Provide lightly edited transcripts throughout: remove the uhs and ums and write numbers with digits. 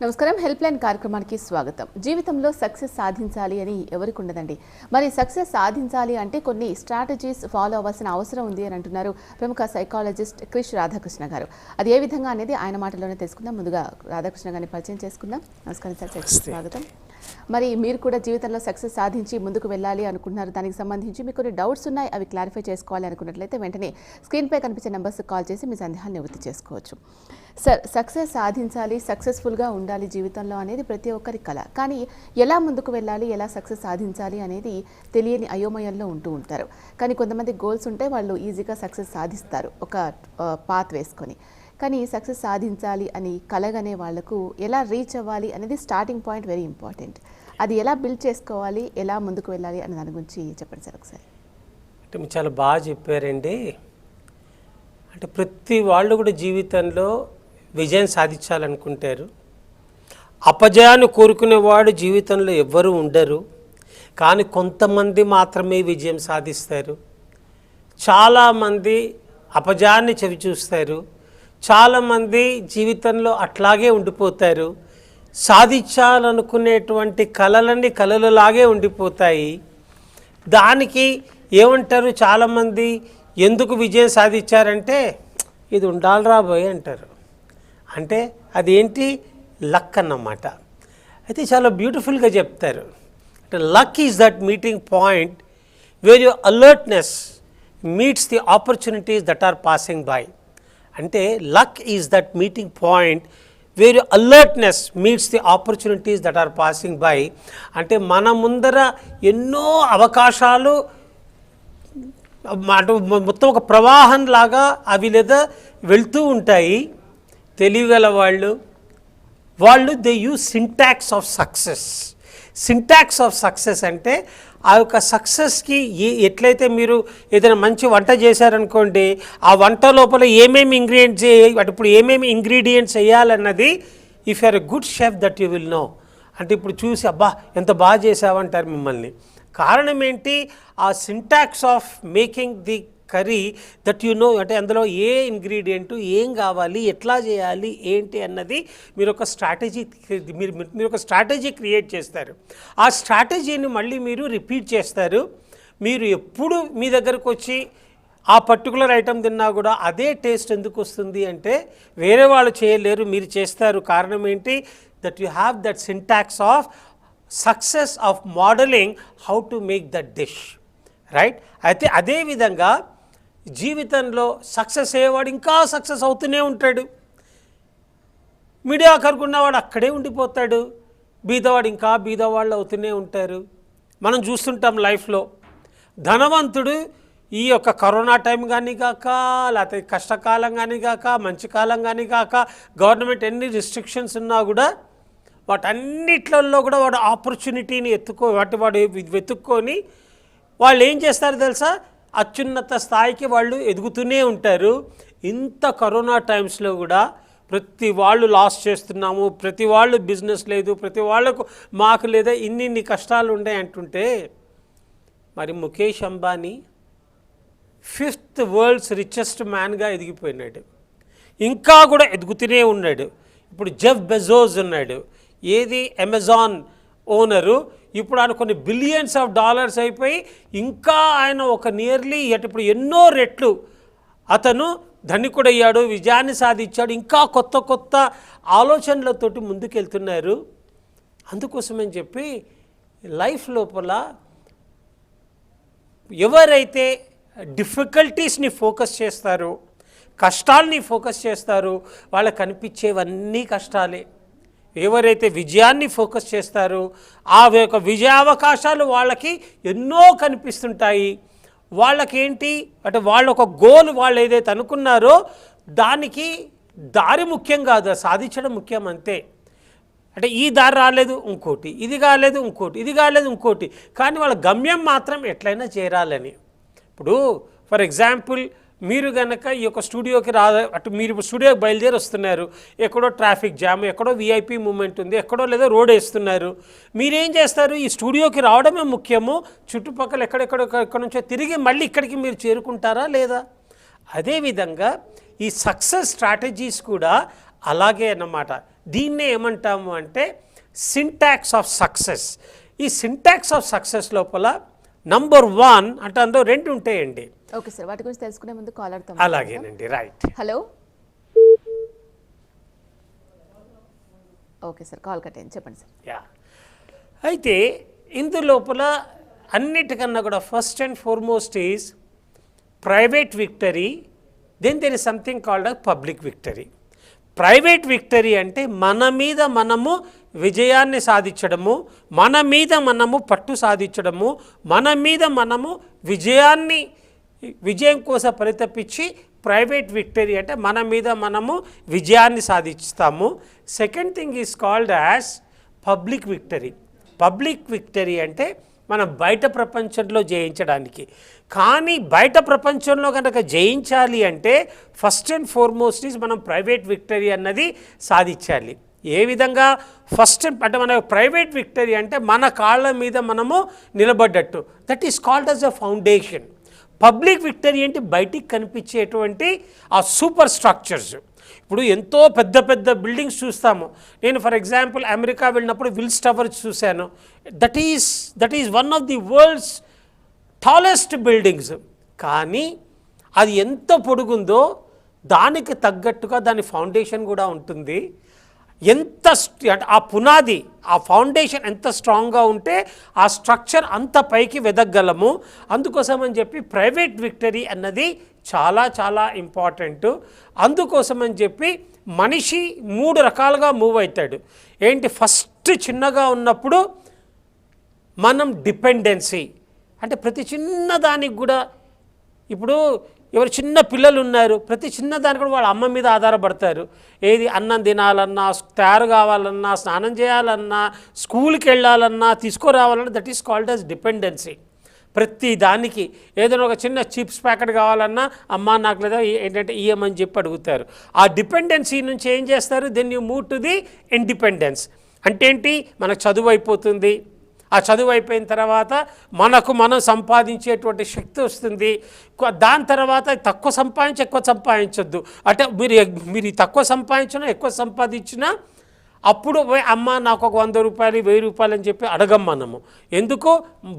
నమస్కారం. Help line కార్యక్రమానికి స్వాగతం. జీవితంలో సక్సెస్ సాధించాలి అని ఎవరికి ఉండదండి. మరి సక్సెస్ సాధించాలి అంటే కొన్ని స్ట్రాటజీస్ ఫాలో అవ్వాల్సిన అవసరం ఉంది అని అంటున్నారు ప్రముఖ సైకాలజిస్ట్ క్రిష్ రాధాకృష్ణ గారు. అది ఏ విధంగా అనేది ఆయన మాటల్లోనే తెలుసుకుందాం. ముందుగా రాధాకృష్ణ గారిని పరిచయం చేసుకుందాం. నమస్కారం సార్, స్వాగతం. మరి మీరు కూడా జీవితంలో సక్సెస్ సాధించి ముందుకు వెళ్ళాలి అనుకుంటున్నారు. దానికి సంబంధించి మీకు కొన్ని డౌట్స్ ఉన్నాయి, అవి క్లారిఫై చేసుకోవాలి అనుకున్నట్లయితే వెంటనే స్క్రీన్పై కనిపించే నెంబర్స్ కాల్ చేసి మీ సందేహాలు నివృత్తి చేసుకోవచ్చు. సార్, సక్సెస్ సాధించాలి, సక్సెస్ఫుల్గా ఉండాలి జీవితంలో అనేది ప్రతి ఒక్కరి కళ. కానీ ఎలా ముందుకు వెళ్ళాలి, ఎలా సక్సెస్ సాధించాలి అనేది తెలియని అయోమయంలో ఉంటూ ఉంటారు. కానీ కొంతమంది గోల్స్ ఉంటే వాళ్ళు ఈజీగా సక్సెస్ సాధిస్తారు ఒక పాత్ వేసుకొని. కానీ సక్సెస్ సాధించాలి అని కలగనే వాళ్లకు ఎలా రీచ్ అవ్వాలి అనేది స్టార్టింగ్ పాయింట్ వెరీ ఇంపార్టెంట్. అది ఎలా బిల్డ్ చేసుకోవాలి, ఎలా ముందుకు వెళ్ళాలి అనే దాని గురించి చెప్పండి సార్ ఒకసారి. అంటే మీరు చాలా బాగా చెప్పారండి. అంటే ప్రతి వాళ్ళు కూడా జీవితంలో విజయం సాధించాలనుకుంటారు. అపజయాన్ని కోరుకునేవాడు జీవితంలో ఎవ్వరూ ఉండరు. కానీ కొంతమంది మాత్రమే విజయం సాధిస్తారు. చాలామంది అపజయాన్ని చవిచూస్తారు. చాలామంది జీవితంలో అట్లాగే ఉండిపోతారు. సాధించాలనుకునేటువంటి కలలన్నీ కలలలాగే ఉండిపోతాయి. దానికి ఏమంటారు చాలామంది, ఎందుకు విజయం సాధించారంటే ఇది ఉండాలి రాబోయే అంటారు. అంటే అదేంటి, లక్ అన్నమాట. అయితే చాలా బ్యూటిఫుల్గా చెప్తారు. అంటే luck is that meeting point where your alertness meets the opportunities that are passing by. అంటే luck is that meeting point where your alertness meets the opportunities that are passing by. అంటే మన ముందర ఎన్నో అవకాశాలు మొత్తం ఒక ప్రవాహం లాగా అవి లేదా వెళ్తూ ఉంటాయి. తెలియగల వాళ్ళు they use syntax of success. Syntax of success అంటే ఆ యొక్క సక్సెస్కి ఎట్లయితే మీరు ఏదైనా మంచి వంట చేశారనుకోండి, ఆ వంట లోపల ఏమేమి ఇంగ్రీడియంట్స్ వేయాలన్నది if you're a good chef that you will know. అంటే ఇప్పుడు చూసి అబ్బా ఎంత బాగా చేసావంటారు మిమ్మల్ని. కారణం ఏంటి, ఆ syntax of making the curry that you know. అంటే అందులో ఏ ఇంగ్రీడియంట్ ఏం కావాలి, ఎట్లా చేయాలి, ఏంటి అన్నది మీరు ఒక స్ట్రాటజీ క్రియేట్ చేస్తారు. ఆ స్ట్రాటజీని మళ్ళీ మీరు రిపీట్ చేస్తారు. మీరు ఎప్పుడు మీ దగ్గరకు వచ్చి ఆ పర్టికులర్ ఐటెం తిన్నా కూడా అదే టేస్ట్ ఎందుకు వస్తుంది అంటే వేరే వాళ్ళు చేయలేరు, మీరు చేస్తారు. కారణం ఏంటి, that you have that syntax of success of modelling how to make that dish, right. అయితే అదేవిధంగా జీవితంలో సక్సెస్ అయ్యేవాడు ఇంకా సక్సెస్ అవుతూనే ఉంటాడు. మీడియాకర్కు ఉన్నవాడు అక్కడే ఉండిపోతాడు. బీదవాడు ఇంకా బీదవాళ్ళు అవుతూనే ఉంటారు. మనం చూస్తుంటాం లైఫ్లో. ధనవంతుడు ఈ యొక్క కరోనా టైం కానీ కాక, లేకపోతే కష్టకాలం కానీ కాక, మంచి కాలం కానీ కాక, గవర్నమెంట్ ఎన్ని రిస్ట్రిక్షన్స్ ఉన్నా కూడా వాటన్నిట్లలో కూడా వాడు ఆపర్చునిటీని వాడు వెతుక్కొని వాళ్ళు ఏం చేస్తారు తెలుసా, అత్యున్నత స్థాయికి వాళ్ళు ఎదుగుతూనే ఉంటారు. ఇంత కరోనా టైమ్స్లో కూడా ప్రతి వాళ్ళు లాస్ చేస్తున్నాము, ప్రతి వాళ్ళు బిజినెస్ లేదు, ప్రతి వాళ్ళకు మాకు లేదా ఇన్ని కష్టాలు ఉన్నాయి అంటుంటే, మరి Mukesh Ambani 5th world's richest మ్యాన్గా ఎదిగిపోయినాడు. ఇంకా కూడా ఎదుగుతూనే ఉన్నాడు. ఇప్పుడు జెఫ్ బెజోస్ ఉన్నాడు, ఏది అమెజాన్ ఓనరు. ఇప్పుడు ఆయన కొన్ని బిలియన్స్ ఆఫ్ డాలర్స్ అయిపోయి ఇంకా ఆయన ఒక నియర్లీ ఇప్పుడు ఎన్నో రెట్లు అతను ధనికుడయ్యాడు, విజయాన్ని సాధించాడు. ఇంకా కొత్త కొత్త ఆలోచనలతోటి ముందుకెళ్తున్నారు. అందుకోసమని చెప్పి లైఫ్ లోపల ఎవరైతే డిఫికల్టీస్ని ఫోకస్ చేస్తారో, కష్టాల్ని ఫోకస్ చేస్తారో వాళ్ళకి కనిపించేవన్నీ కష్టాలే. ఎవరైతే విజయాన్ని ఫోకస్ చేస్తారో ఆ యొక్క విజయావకాశాలు వాళ్ళకి ఎన్నో కనిపిస్తుంటాయి. వాళ్ళకేంటి అంటే వాళ్ళ ఒక గోల్ వాళ్ళు ఏదైతే అనుకున్నారో దానికి దారి ముఖ్యం కాదు, సాధించడం ముఖ్యం అంతే. అంటే ఈ దారి రాలేదు ఇంకోటి, ఇది కాలేదు ఇంకోటి, ఇది కాలేదు ఇంకోటి, కానీ వాళ్ళ గమ్యం మాత్రం ఎట్లయినా చేరాలని. ఇప్పుడు ఫర్ ఎగ్జాంపుల్ మీరు కనుక ఈ యొక్క స్టూడియోకి మీరు స్టూడియోకి బయలుదేరి వస్తున్నారు, ఎక్కడో ట్రాఫిక్ జామ్, ఎక్కడో విఐపి మూమెంట్ ఉంది, ఎక్కడో లేదో రోడ్ వేస్తున్నారు. మీరేం చేస్తారు, ఈ స్టూడియోకి రావడమే ముఖ్యము, చుట్టుపక్కల ఎక్కడ నుంచో తిరిగి మళ్ళీ ఇక్కడికి మీరు చేరుకుంటారా లేదా? అదేవిధంగా ఈ సక్సెస్ స్ట్రాటజీస్ కూడా అలాగే అన్నమాట. దీన్నే ఏమంటాము అంటే సింటాక్స్ ఆఫ్ సక్సెస్. ఈ సింటాక్స్ ఆఫ్ సక్సెస్ లోపల నంబర్ 1 అంటే అందులో 2 ఉంటాయండి. ఓకే సార్, వాటి గురించి తెలుసుకునే ముందు కాలర్ తో అలాగేనండి, right. Hello. Okay sir, call cut అయింది, చెప్పండి సార్. యా, అయితే ఇందులోపల అన్నిటికన్నా కూడా first and foremost is private victory, then there is something called a public victory. Private victory అంటే మన మీద మనము విజయాన్ని సాధించడము, మన మీద మనము పట్టు సాధించడము, మన మీద మనము విజయం కోసం పరితపించి ప్రైవేట్ విక్టరీ అంటే మన మీద మనము విజయాన్ని సాధిస్తాము. Second thing is called as public victory. Public victory అంటే మనం బయట ప్రపంచంలో జయించడానికి. కానీ బయట ప్రపంచంలో కనుక జయించాలి అంటే ఫస్ట్ అండ్ ఫార్మోస్ట్ ఈజ్ మనం ప్రైవేట్ విక్టరీ అన్నది సాధించాలి. ఏ విధంగా? ఫస్ట్ అంటే మన ప్రైవేట్ విక్టరీ అంటే మన కాళ్ళ మీద మనము నిలబడ్డట్టు, that is called as a foundation. Public victory అంటే బయటికి కనిపించేటువంటి ఆ సూపర్ స్ట్రక్చర్స్. ఇప్పుడు ఎంతో పెద్ద పెద్ద బిల్డింగ్స్ చూస్తాము. నేను ఫర్ ఎగ్జాంపుల్ అమెరికా వెళ్ళినప్పుడు విల్స్ టవర్ చూశాను. That is one of the world's tallest buildings. కానీ అది ఎంత పొడుగుందో దానికి తగ్గట్టుగా దాని ఫౌండేషన్ కూడా ఉంటుంది. ఆ పునాది, ఆ ఫౌండేషన్ ఎంత స్ట్రాంగ్గా ఉంటే ఆ స్ట్రక్చర్ అంత పైకి వెదగలము. అందుకోసం అని చెప్పి ప్రైవేట్ విక్టరీ అన్నది చాలా చాలా ఇంపార్టెంట్. అందుకోసం అని చెప్పి మనిషి 3 రకాలుగా మూవ్ అవుతాడు. ఏంటి? ఫస్ట్ చిన్నగా ఉన్నప్పుడు మనం డిపెండెన్సీ అంటే ప్రతి చిన్న దానికి కూడా, ఇప్పుడు ఎవరు చిన్న పిల్లలు ఉన్నారు, ప్రతి చిన్న దానికి కూడా వాళ్ళ అమ్మ మీద ఆధారపడతారు. ఏది? అన్నం తినాలన్నా, తయారు కావాలన్నా, స్నానం చేయాలన్నా, స్కూల్కి వెళ్ళాలన్నా, తీసుకురావాలన్నా, that is called as dependency. ప్రతి దానికి ఏదైనా ఒక చిన్న చిప్స్ ప్యాకెట్ కావాలన్నా అమ్మ నాకు లేదా ఏంటంటే ఇయ్యమని చెప్పి అడుగుతారు. ఆ డిపెండెన్సీ నుంచి ఏం చేస్తారు? Then you move to the independence. అంటే ఏంటి? మనకు చదువు అయిపోతుంది. ఆ చదువు అయిపోయిన తర్వాత మనం సంపాదించేటువంటి శక్తి వస్తుంది. దాని తర్వాత తక్కువ సంపాదించి ఎక్కువ సంపాదించొద్దు. అంటే మీరు తక్కువ సంపాదించినా ఎక్కువ సంపాదించినా అప్పుడు అమ్మ నాకు ఒక 100 రూపాయలు 1000 రూపాయలు అని చెప్పి అడగం మనము. ఎందుకు?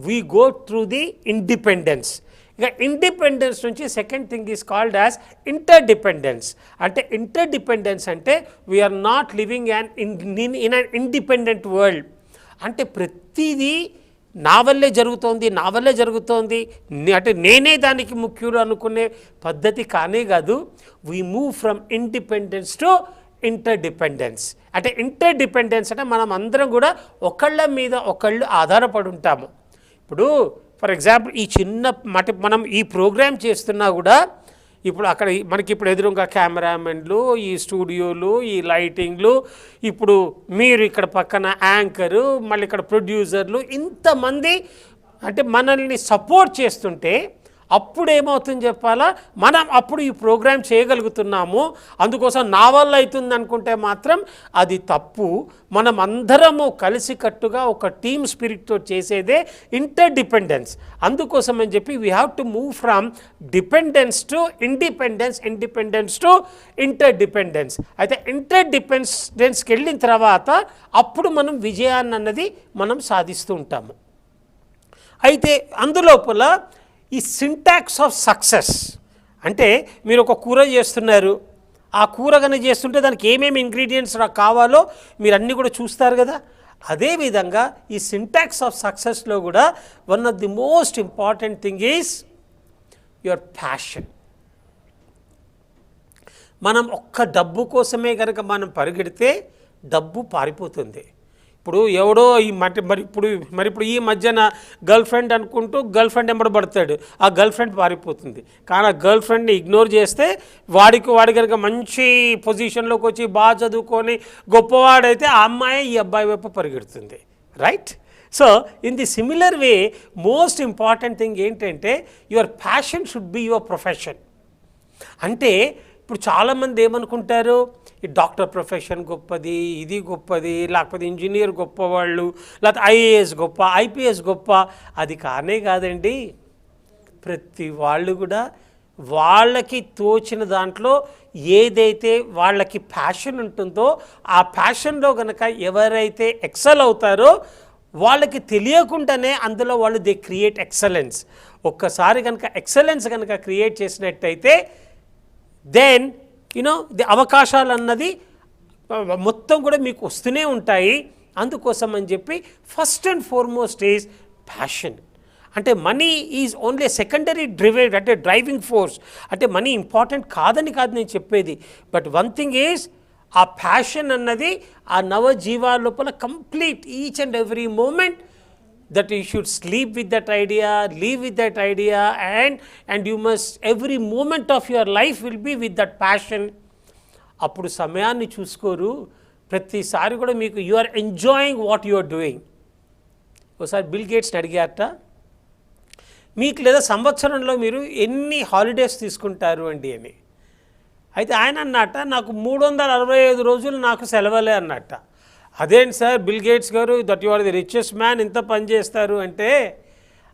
We go through the independence. ఇక ఇండిపెండెన్స్ నుంచి second thing is called as interdependence. అంటే ఇంటర్డిపెండెన్స్ అంటే we are not living in an independent world. అంటే ప్రతిదీ నా వల్లే జరుగుతోంది అంటే నేనే దానికి ముఖ్యుడు అనుకునే పద్ధతి కానే కాదు. We move from independence to interdependence. అంటే ఇంటర్డిపెండెన్స్ అంటే మనం అందరం కూడా ఒకళ్ళ మీద ఒకళ్ళు ఆధారపడి ఉంటాము. ఇప్పుడు ఫర్ ఎగ్జాంపుల్ ఈ మనం ఈ ప్రోగ్రామ్ చేస్తున్నా కూడా ఇప్పుడు అక్కడ మనకి ఇప్పుడు ఎదురుగా కెమెరామెన్లు, ఈ స్టూడియోలు, ఈ లైటింగ్లు, ఇప్పుడు మీరు ఇక్కడ పక్కన యాంకరు, మళ్ళీ ఇక్కడ ప్రొడ్యూసర్లు, ఇంతమంది అంటే మనల్ని సపోర్ట్ చేస్తుంటే అప్పుడు ఏమవుతుంది చెప్పాలా? మనం అప్పుడు ఈ ప్రోగ్రామ్ చేయగలుగుతున్నాము. అందుకోసం నా వల్ల అవుతుంది అనుకుంటే మాత్రం అది తప్పు. మనం అందరము కలిసికట్టుగా ఒక టీమ్ స్పిరిట్తో చేసేదే ఇంటర్డిపెండెన్స్. అందుకోసం అని చెప్పి we have to move from dependence to independence to interdependence. అయితే ఇంటర్డిపెండెన్స్కి వెళ్ళిన తర్వాత అప్పుడు మనం విజయాన్ని అన్నది మనం సాధిస్తూ ఉంటాము. అయితే అందులోపల ఈ సింటాక్స్ ఆఫ్ సక్సెస్ అంటే మీరు ఒక కూర చేస్తున్నారు. ఆ కూర కనుక చేస్తుంటే దానికి ఏమేమి ఇంగ్రీడియంట్స్ కావాలో మీరు అన్నీ కూడా చూస్తారు కదా. అదేవిధంగా ఈ సింటాక్స్ ఆఫ్ సక్సెస్లో కూడా one of the most important thing is your passion. మనం ఒక్క డబ్బు కోసమే కనుక మనం పరిగెడితే డబ్బు పారిపోతుంది. ఇప్పుడు ఎవడో మరి ఇప్పుడు ఈ మధ్యన గర్ల్ ఫ్రెండ్ అనుకుంటూ గర్ల్ ఫ్రెండ్ ఎంబడబడతాడు. ఆ గర్ల్ ఫ్రెండ్ పారిపోతుంది. కానీ ఆ గర్ల్ ఫ్రెండ్ని ఇగ్నోర్ చేస్తే వాడి కనుక మంచి పొజిషన్లోకి వచ్చి బాగా చదువుకొని గొప్పవాడైతే ఆ అమ్మాయి ఈ అబ్బాయి వైపు పరిగెడుతుంది. Right? So in the similar way most important thing ఏంటంటే your passion should be your profession. అంటే ఇప్పుడు చాలామంది ఏమనుకుంటారు, ఈ డాక్టర్ ప్రొఫెషన్ గొప్పది, ఇది గొప్పది, లేకపోతే ఇంజనీర్ గొప్పవాళ్ళు, లేకపోతే ఐఏఎస్ గొప్ప, ఐపీఎస్ గొప్ప. అది కానే కాదండి. ప్రతి వాళ్ళు కూడా వాళ్ళకి తోచిన దాంట్లో ఏదైతే వాళ్ళకి ప్యాషన్ ఉంటుందో ఆ ప్యాషన్లో కనుక ఎవరైతే ఎక్సెల్ అవుతారో వాళ్ళకి తెలియకుండానే అందులో వాళ్ళు దే క్రియేట్ ఎక్సలెన్స్. ఒక్కసారి కనుక ఎక్సలెన్స్ కనుక క్రియేట్ చేసినట్టయితే దెన్ ది అవకాశాలు అన్నది మొత్తం కూడా మీకు వస్తూనే ఉంటాయి. అందుకోసం అని చెప్పి first and foremost is passion. అంటే మనీ ఈజ్ ఓన్లీ సెకండరీ అంటే డ్రైవింగ్ ఫోర్స్. అంటే మనీ ఇంపార్టెంట్ కాదని కాదు నేను చెప్పేది, బట్ వన్ థింగ్ ఈజ్ ఆ ప్యాషన్ అన్నది ఆ నవజీవాల లోపల complete each and every moment that you should sleep with that idea, live with that idea, and you must every moment of your life will be with that passion. అప్పుడు సమయాన్ని చూసుకోరు, ప్రతిసారి కూడా మీకు you are enjoying what you are doing. ఒకసారి Bill గేట్స్ని అడిగారట, మీకు లేదా సంవత్సరంలో మీరు ఎన్ని హాలిడేస్ తీసుకుంటారు అండి అని. అయితే ఆయన అన్నట్ట నాకు 365 రోజులు నాకు సెలవులే అన్నట్ట. అదేంటి సార్ బిల్ గేట్స్ గారు, that you are the richest man, ఇంత పని చేస్తారు అంటే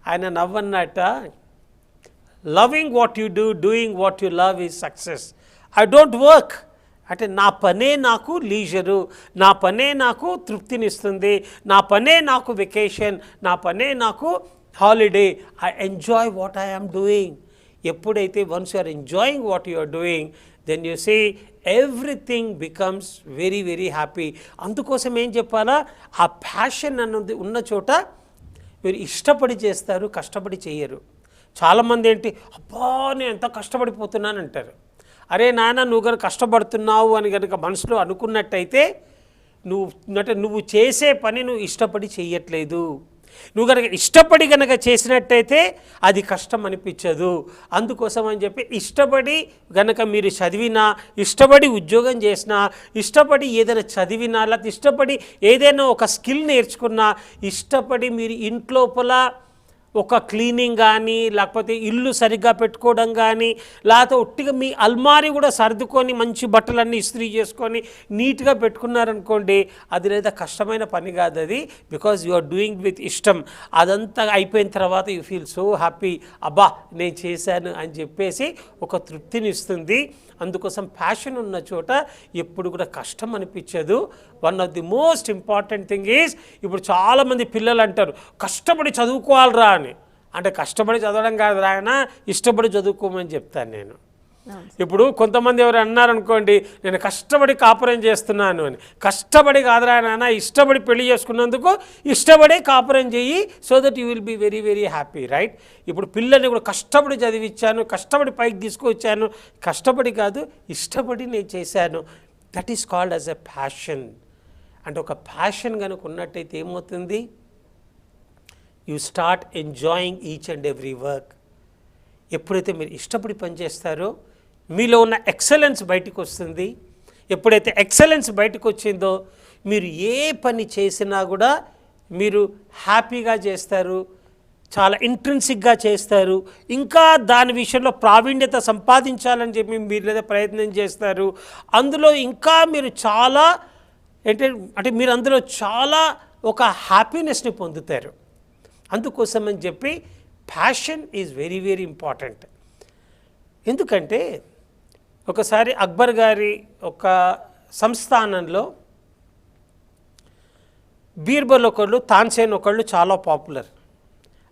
ఆయన నవ్వన్నట్ట, loving what you do, doing what you love is success. I don't work అంటే నా పనే నాకు లీజరు, నా పనే నాకు తృప్తినిస్తుంది, నా పనే నాకు వెకేషన్, నా పనే నాకు holiday. I enjoy what I am doing. ఎప్పుడైతే once you are enjoying what you are doing, then you see everything becomes very very happy. అందుకోసం ఏం చెప్పాలా, ఆ ప్యాషన్ అన్నది ఉన్న చోట మీరు ఇష్టపడి చేస్తారు, కష్టపడి చేయరు. చాలామంది ఏంటి, అబ్బా నేను ఎంత కష్టపడిపోతున్నాను అంటారు. అరే నాన్న నువ్వు కనుక కష్టపడుతున్నావు అని కనుక మనసులో అనుకున్నట్టయితే నువ్వు చేసే పని నువ్వు ఇష్టపడి చేయట్లేదు. నువ్వు కనుక ఇష్టపడి కనుక చేసినట్టయితే అది కష్టం అనిపించదు. అందుకోసం అని చెప్పి ఇష్టపడి కనుక మీరు చదివినా, ఇష్టపడి ఉద్యోగం చేసినా, ఇష్టపడి ఏదైనా చదివినా, లేకపోతే ఇష్టపడి ఏదైనా ఒక స్కిల్ నేర్చుకున్నా, ఇష్టపడి మీరు ఇంట్లోపల ఒక క్లీనింగ్ కానీ, లేకపోతే ఇల్లు సరిగ్గా పెట్టుకోవడం కానీ, లేకపోతే ఒట్టిగా మీ అల్మారీ కూడా సర్దుకొని మంచి బట్టలన్నీ ఇస్త్రీ చేసుకొని నీట్గా పెట్టుకున్నారనుకోండి, అది లేదా కష్టమైన పని కాదు అది, because you are doing with ఇష్టం. అదంతా అయిపోయిన తర్వాత యూ ఫీల్ సో హ్యాపీ, అబ్బా నేను చేశాను అని చెప్పేసి ఒక తృప్తిని ఇస్తుంది. అందుకోసం ప్యాషన్ ఉన్న చోట ఎప్పుడు కూడా కష్టం అనిపించదు. One of the most important thing is, ఇప్పుడు చాలామంది పిల్లలు అంటారు కష్టపడి చదువుకోవాలరా అని. అంటే కష్టపడి చదవడం కాదు రాయన, ఇష్టపడి చదువుకోమని చెప్తాను నేను. ఇప్పుడు కొంతమంది ఎవరు అన్నారనుకోండి, నేను కష్టపడి కాపురం చేస్తున్నాను అని. కష్టపడి కాదురా నాన్న, ఇష్టపడి పెళ్లి చేసుకున్నందుకు ఇష్టపడే కాపురం చెయ్యి, so that you will be very very happy, right? ఇప్పుడు పిల్లల్ని కూడా కష్టపడి చదివించాను, కష్టపడి పైకి తీసుకొచ్చాను, కష్టపడి కాదు ఇష్టపడి నేను చేశాను. That is called as a passion. అంటే ఒక ప్యాషన్ కనుక ఉన్నట్టయితే ఏమవుతుంది, you start enjoying each and every work. ఎప్పుడైతే మీరు ఇష్టపడి పనిచేస్తారో మీలో ఉన్న ఎక్సలెన్స్ బయటకు వస్తుంది. ఎప్పుడైతే ఎక్సలెన్స్ బయటకు వచ్చిందో మీరు ఏ పని చేసినా కూడా మీరు హ్యాపీగా చేస్తారు, చాలా ఇంట్రెన్సిక్గా చేస్తారు. ఇంకా దాని విషయంలో ప్రావీణ్యత సంపాదించాలని చెప్పి మీరు లేదా ప్రయత్నం చేస్తారు. అందులో ఇంకా మీరు చాలా అంటే మీరు అందులో చాలా ఒక హ్యాపీనెస్ని పొందుతారు. అందుకోసం అని చెప్పి passion is very very important. ఎందుకంటే ఒకసారి అక్బర్ గారి ఒక సంస్థానంలో బీర్బల్ ఒకళ్ళు, తాన్సేన్ ఒకళ్ళు చాలా పాపులర్.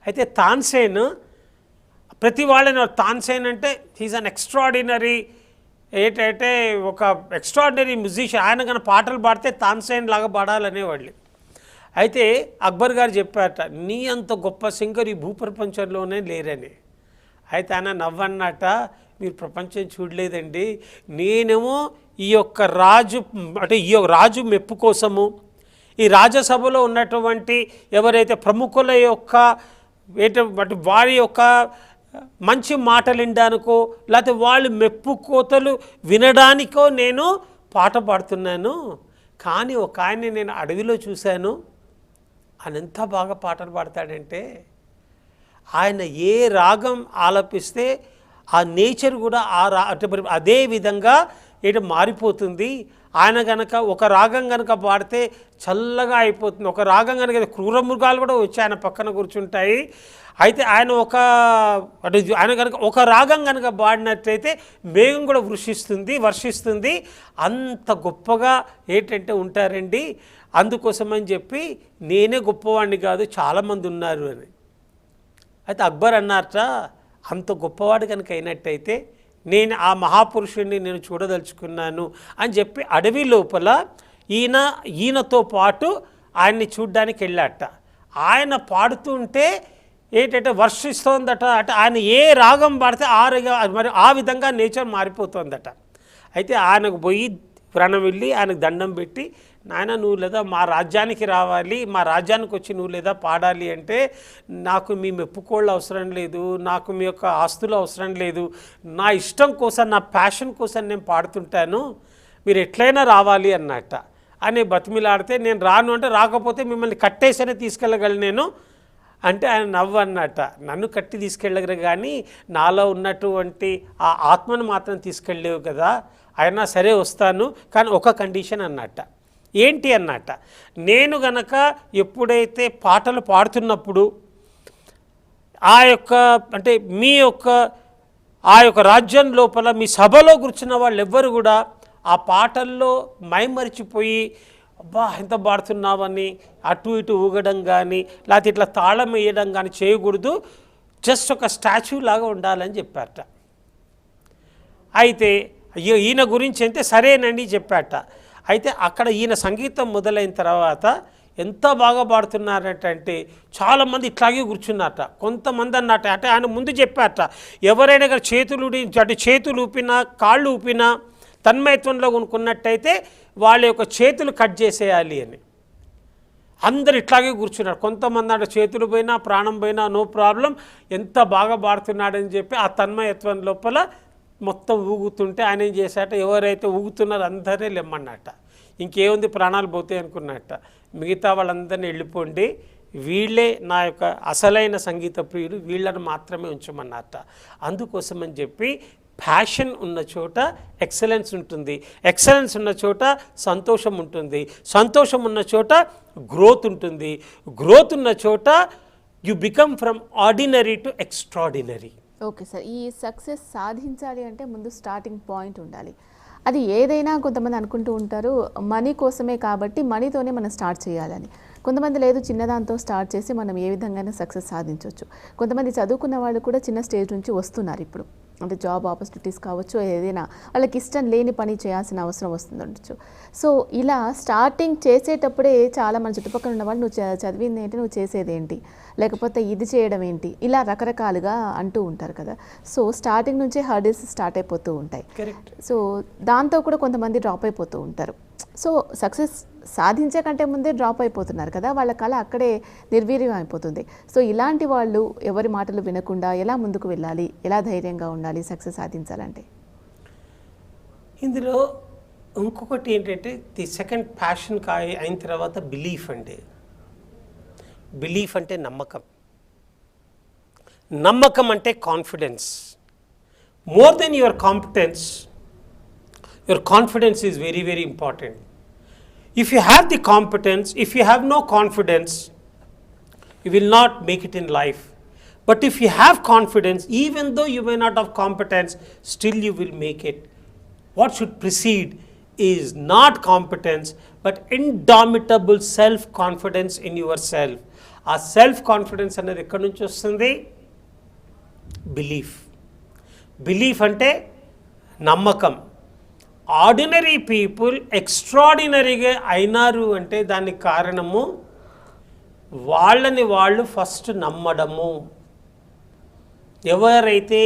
అయితే తాన్సేన్ ప్రతి వాళ్ళని, తాన్సేన్ అంటే హీజ్ అన్ ఎక్స్ట్రాడినరీ, ఏంటంటే ఒక ఎక్స్ట్రాడినరీ మ్యూజిషియన్. ఆయన కన్నా పాటలు పాడితే తాన్సేన్ లాగా పాడాలనేవాళ్ళు. అయితే అక్బర్ గారు చెప్పారట, నీ అంత గొప్ప సింగర్ ఈ భూప్రపంచంలోనే లేరని. అయితే ఆయన నవ్వన్నట, మీరు ప్రపంచం చూడలేదండి, నేనేమో ఈ యొక్క రాజు అంటే ఈ రాజు మెప్పు కోసము, ఈ రాజ్యసభలో ఉన్నటువంటి ఎవరైతే ప్రముఖుల యొక్క వారి యొక్క మంచి మాటలు వినడానికో, లేకపోతే వాళ్ళు మెప్పు కోతలు వినడానికో నేను పాట పాడుతున్నాను. కానీ ఒక ఆయన్ని నేను అడవిలో చూశాను, ఆయన ఎంత బాగా పాటలు పాడతాడంటే, ఆయన ఏ రాగం ఆలపిస్తే ఆ నేచర్ కూడా అదే విధంగా మారిపోతుంది. ఆయన కనుక ఒక రాగం కనుక పాడితే చల్లగా అయిపోతుంది. ఒక రాగం కనుక క్రూర మృగాలు కూడా వచ్చి ఆయన పక్కన కూర్చుంటాయి. అయితే ఆయన కనుక ఒక రాగం కనుక పాడినట్లయితే మేఘం కూడా వర్షిస్తుంది. అంత గొప్పగా ఏంటంటే ఉంటారండి. అందుకోసమని చెప్పి నేనే గొప్పవాడిని కాదు, చాలామంది ఉన్నారు అని. అయితే అక్బర్ అన్నారట, అంత గొప్పవాడు కనుక అయినట్టయితే నేను ఆ మహాపురుషుడిని నేను చూడదలుచుకున్నాను అని చెప్పి అడవి లోపల ఈయనతో పాటు ఆయన్ని చూడ్డానికి వెళ్ళాట. ఆయన పాడుతుంటే ఏంటంటే వర్షిస్తోందట. అంటే ఆయన ఏ రాగం పాడితే మరి ఆ విధంగా నేచర్ మారిపోతుందట. అయితే ఆయనకు పోయి ప్రాణం వెళ్ళి ఆయనకు దండం పెట్టి, నాయన నువ్వు లేదా మా రాజ్యానికి రావాలి, మా రాజ్యానికి వచ్చి నువ్వు లేదా పాడాలి అంటే నాకు మీ మెప్పుకోళ్ళు అవసరం లేదు, నాకు మీ యొక్క ఆస్తులు అవసరం లేదు, నా ఇష్టం కోసం నా ప్యాషన్ కోసం నేను పాడుతుంటాను, మీరు ఎట్లయినా రావాలి అన్నట్ట. అని బతిమిలాడితే నేను రాను అంటే రాకపోతే మిమ్మల్ని కట్టేసనే తీసుకెళ్ళగలను నేను అంటే ఆయన నవ్వు అన్నట్ట. నన్ను కట్టి తీసుకెళ్ళగరు కానీ నాలో ఉన్నటువంటి ఆ ఆత్మను మాత్రం తీసుకెళ్ళలేవు కదా. అయినా సరే వస్తాను, కానీ ఒక కండిషన్ అన్నట్ట. ఏంటి అన్నట్ట, నేను గనక ఎప్పుడైతే పాటలు పాడుతున్నప్పుడు అంటే మీ యొక్క ఆ యొక్క రాజ్యం లోపల మీ సభలో కూర్చున్న వాళ్ళు ఎవ్వరు కూడా ఆ పాటల్లో మైమరిచిపోయి అబ్బా ఎంత పాడుతున్నావని అటు ఇటు ఊగడం కానీ లేకపోతే ఇట్లా తాళం వేయడం కానీ చేయకూడదు, జస్ట్ ఒక స్టాచ్యూ లాగా ఉండాలని చెప్పారట. అయితే ఈయన గురించి అంటే సరేనండి చెప్పాట. అయితే అక్కడ ఈయన సంగీతం మొదలైన తర్వాత ఎంత బాగా పాడుతున్నారటంటే చాలామంది ఇట్లాగే కూర్చున్నారట. కొంతమంది అన్నట్ట, అంటే ఆయన ముందు చెప్పారట, ఎవరైనా చేతులు ఊపినా కాళ్ళు ఊపినా తన్మయత్వంలో కొనుక్కున్నట్టయితే వాళ్ళ యొక్క చేతులు కట్ చేసేయాలి అని. అందరు ఇట్లాగే కూర్చున్నారు. కొంతమంది అంటే చేతులు పోయినా ప్రాణం పోయినా నో ప్రాబ్లం, ఎంత బాగా పాడుతున్నాడని చెప్పి ఆ తన్మయత్వం లోపల మొత్తం ఊగుతుంటే ఆయన ఏం చేశాట, ఎవరైతే ఊగుతున్నారో అందరినీ లెమ్మన్నట్ట. ఇంకేముంది ప్రాణాలు పోతాయి అనుకున్నట్ట. మిగతా వాళ్ళందరినీ వెళ్ళిపోండి, వీళ్ళే నా యొక్క అసలైన సంగీత ప్రియులు, వీళ్ళని మాత్రమే ఉంచమన్నట్ట. అందుకోసమని చెప్పి ప్యాషన్ ఉన్న చోట ఎక్సలెన్స్ ఉంటుంది, ఎక్సలెన్స్ ఉన్న చోట సంతోషం ఉంటుంది, సంతోషం ఉన్న చోట గ్రోత్ ఉంటుంది, గ్రోత్ ఉన్న చోట you become from ordinary to extraordinary. Okay sir, ఈ సక్సెస్ సాధించాలి అంటే ముందు స్టార్టింగ్ పాయింట్ ఉండాలి. అది ఏదైనా కొంతమంది అనుకుంటూ ఉంటారు మనీ కోసమే కాబట్టి మనీతోనే మనం స్టార్ట్ చేయాలని. కొంతమంది లేదు, చిన్నదాంతో స్టార్ట్ చేసి మనం ఏ విధంగానే సక్సెస్ సాధించవచ్చు. కొంతమంది చదువుకున్న వాళ్ళు కూడా చిన్న స్టేజ్ నుంచి వస్తున్నారు ఇప్పుడు. అంటే జాబ్ ఆపర్చునిటీస్ కావచ్చు, ఏదైనా వాళ్ళకి ఇష్టం లేని పని చేయాల్సిన అవసరం వస్తుండొచ్చు. సో ఇలా స్టార్టింగ్ చేసేటప్పుడే చాలా మన చుట్టుపక్కల ఉన్న వాళ్ళు నువ్వు చదివింది ఏంటి, నువ్వు చేసేది ఏంటి, లేకపోతే ఇది చేయడం ఏంటి, ఇలా రకరకాలుగా అంటూ ఉంటారు కదా. సో స్టార్టింగ్ నుంచే హర్డిల్స్ స్టార్ట్ అయిపోతూ ఉంటాయి. సో దాంతో కూడా కొంతమంది డ్రాప్ అయిపోతూ ఉంటారు. సో సక్సెస్ సాధించే కంటే ముందే డ్రాప్ అయిపోతున్నారు కదా, వాళ్ళ కళ అక్కడే నిర్వీర్యం అయిపోతుంది. సో ఇలాంటి వాళ్ళు ఎవరి మాటలు వినకుండా ఎలా ముందుకు వెళ్ళాలి, ఎలా ధైర్యంగా ఉండాలి సక్సెస్ సాధించాలంటే? ఇందులో ఇంకొకటి ఏంటంటే ది సెకండ్ ప్యాషన్ అయిన తర్వాత బిలీఫ్ అండి. బిలీఫ్ అంటే నమ్మకం, నమ్మకం అంటే confidence. More than your competence, your confidence is very, very important. If you have the competence, if you have no confidence, you will not make it in life. But if you have confidence, even though you may not have competence, still you will make it. What should precede is not competence, but indomitable self-confidence in yourself. ఆ self-confidence అనేది ఎక్కడి నుంచి వస్తుంది? Belief. Belief అంటే నమ్మకం. Ordinary people ఎక్స్ట్రాడినరీగా అయినారు అంటే దానికి కారణము వాళ్ళని వాళ్ళు ఫస్ట్ నమ్మడము. ఎవరైతే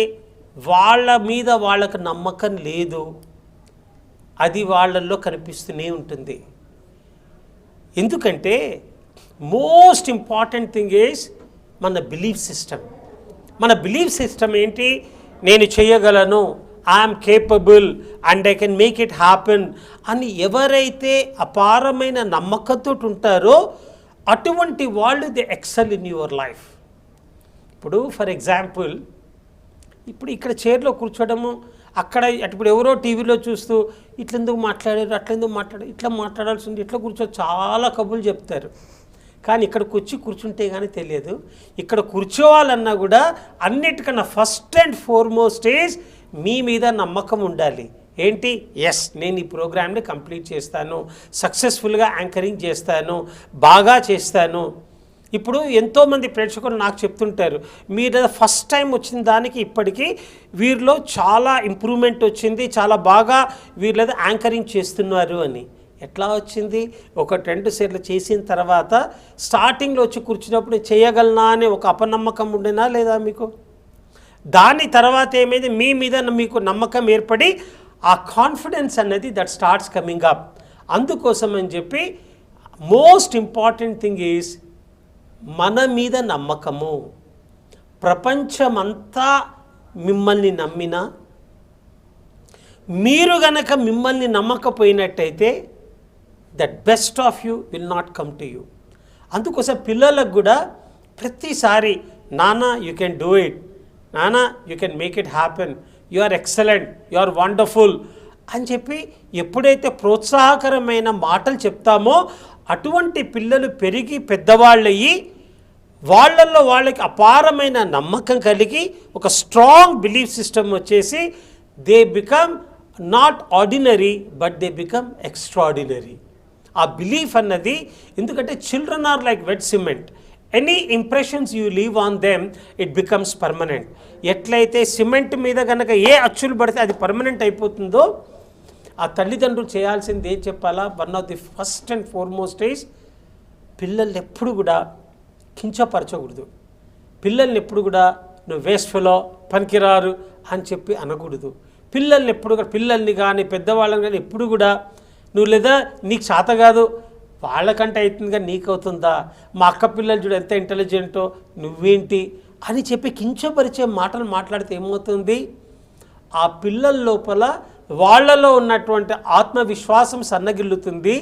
వాళ్ళ మీద వాళ్ళకు నమ్మకం లేదు అది వాళ్ళల్లో కనిపిస్తూనే ఉంటుంది. ఎందుకంటే మోస్ట్ ఇంపార్టెంట్ థింగ్ ఈజ్ మన బిలీఫ్ సిస్టమ్. మన బిలీఫ్ సిస్టమ్ ఏంటి? నేను చేయగలను, I'm capable and I can make it happen అని ఎవరైతే అపారమైన నమ్మకంతో ఉంటారో అటువంటి వాళ్ళు they excel in your life. ఇప్పుడు ఫర్ ఎగ్జాంపుల్, ఇప్పుడు ఇక్కడ చైర్లో కూర్చోవడము అక్కడ ఇప్పుడు ఎవరో టీవీలో చూస్తూ ఇట్లెందుకు మాట్లాడారు, అట్లెందుకు మాట్లాడారు, ఇట్లా మాట్లాడాల్సి ఉంది, ఇట్లా కూర్చో చాలా కబుర్లు చెప్తారు. కానీ ఇక్కడికి వచ్చి కూర్చుంటే కానీ తెలియదు. ఇక్కడ కూర్చోవాలన్నా కూడా అన్నిటికన్నా ఫస్ట్ అండ్ ఫార్మోస్ట్ ఈజ్ మీ మీద నమ్మకం ఉండాలి. ఏంటి, ఎస్ నేను ఈ ప్రోగ్రామ్ని కంప్లీట్ చేస్తాను, సక్సెస్ఫుల్గా యాంకరింగ్ చేస్తాను, బాగా చేస్తాను. ఇప్పుడు ఎంతోమంది ప్రేక్షకులు నాకు చెప్తుంటారు, మీరు ఫస్ట్ టైం వచ్చిన దానికి ఇప్పటికీ వీరిలో చాలా ఇంప్రూవ్మెంట్ వచ్చింది, చాలా బాగా వీళ్ళది యాంకరింగ్ చేస్తున్నారు అని. ఎట్లా వచ్చింది? ఒక 2 సార్లు చేసిన తర్వాత స్టార్టింగ్లో వచ్చి కూర్చున్నప్పుడు చేయగలనా అనే ఒక అపనమ్మకం ఉండేనా లేదా మీకు? దాని తర్వాత ఏమైంది, మీ మీద మీకు నమ్మకం ఏర్పడి ఆ కాన్ఫిడెన్స్ అనేది దట్ స్టార్ట్స్ కమింగ్ అప్. అందుకోసం అని చెప్పి మోస్ట్ ఇంపార్టెంట్ థింగ్ ఈజ్ మన మీద నమ్మకము. ప్రపంచమంతా మిమ్మల్ని నమ్మినా మీరు గనక మిమ్మల్ని నమ్మకపోయినట్టయితే that best of you will not come to you. అందుకోసం పిల్లలకు కూడా ప్రతిసారి నానా యూ కెన్ డూ ఇట్, నానా you can make it happen, you are excellent, you are wonderful అని చెప్పి ఎప్పుడైతే ప్రోత్సాహకరమైన మాటలు చెప్తామో అటువంటి పిల్లలు పెరిగి పెద్దవాళ్ళయ్యి వాళ్ళల్లో వాళ్ళకి అపారమైన నమ్మకం కలిగి ఒక స్ట్రాంగ్ బిలీఫ్ సిస్టమ్ వచ్చేసి they become not ordinary but they become extraordinary. ఆ బిలీఫ్ అన్నది, ఎందుకంటే children are like wet cement, any impressions you leave on them it becomes permanent. ఎట్లయితే సిమెంట్ మీద కనుక ఏ అచ్చులు పడితే అది పర్మనెంట్ అయిపోతుందో, ఆ తల్లిదండ్రులు చేయాల్సింది ఏం చెప్పాలా, one of the first and foremost is పిల్లల్ని ఎప్పుడు కూడా కించపరచకూడదు. పిల్లల్ని ఎప్పుడు కూడా నువ్వు వేస్ట్ఫెలో, పనికిరారు అని చెప్పి అనకూడదు. పిల్లల్ని ఎప్పుడు కూడా, పిల్లల్ని కానీ పెద్దవాళ్ళని కానీ ఎప్పుడు కూడా నువ్వు లేదా నీకు చేత కాదు, వాళ్ళకంటే అవుతుంది కానీ నీకు అవుతుందా, మా అక్క పిల్లలు చూడు ఎంత ఇంటెలిజెంటో నువ్వేంటి అని చెప్పి కించపరిచే మాటలు మాట్లాడితే ఏమవుతుంది, ఆ పిల్లల లోపల వాళ్ళలో ఉన్నటువంటి ఆత్మవిశ్వాసం సన్నగిల్లుతుంది.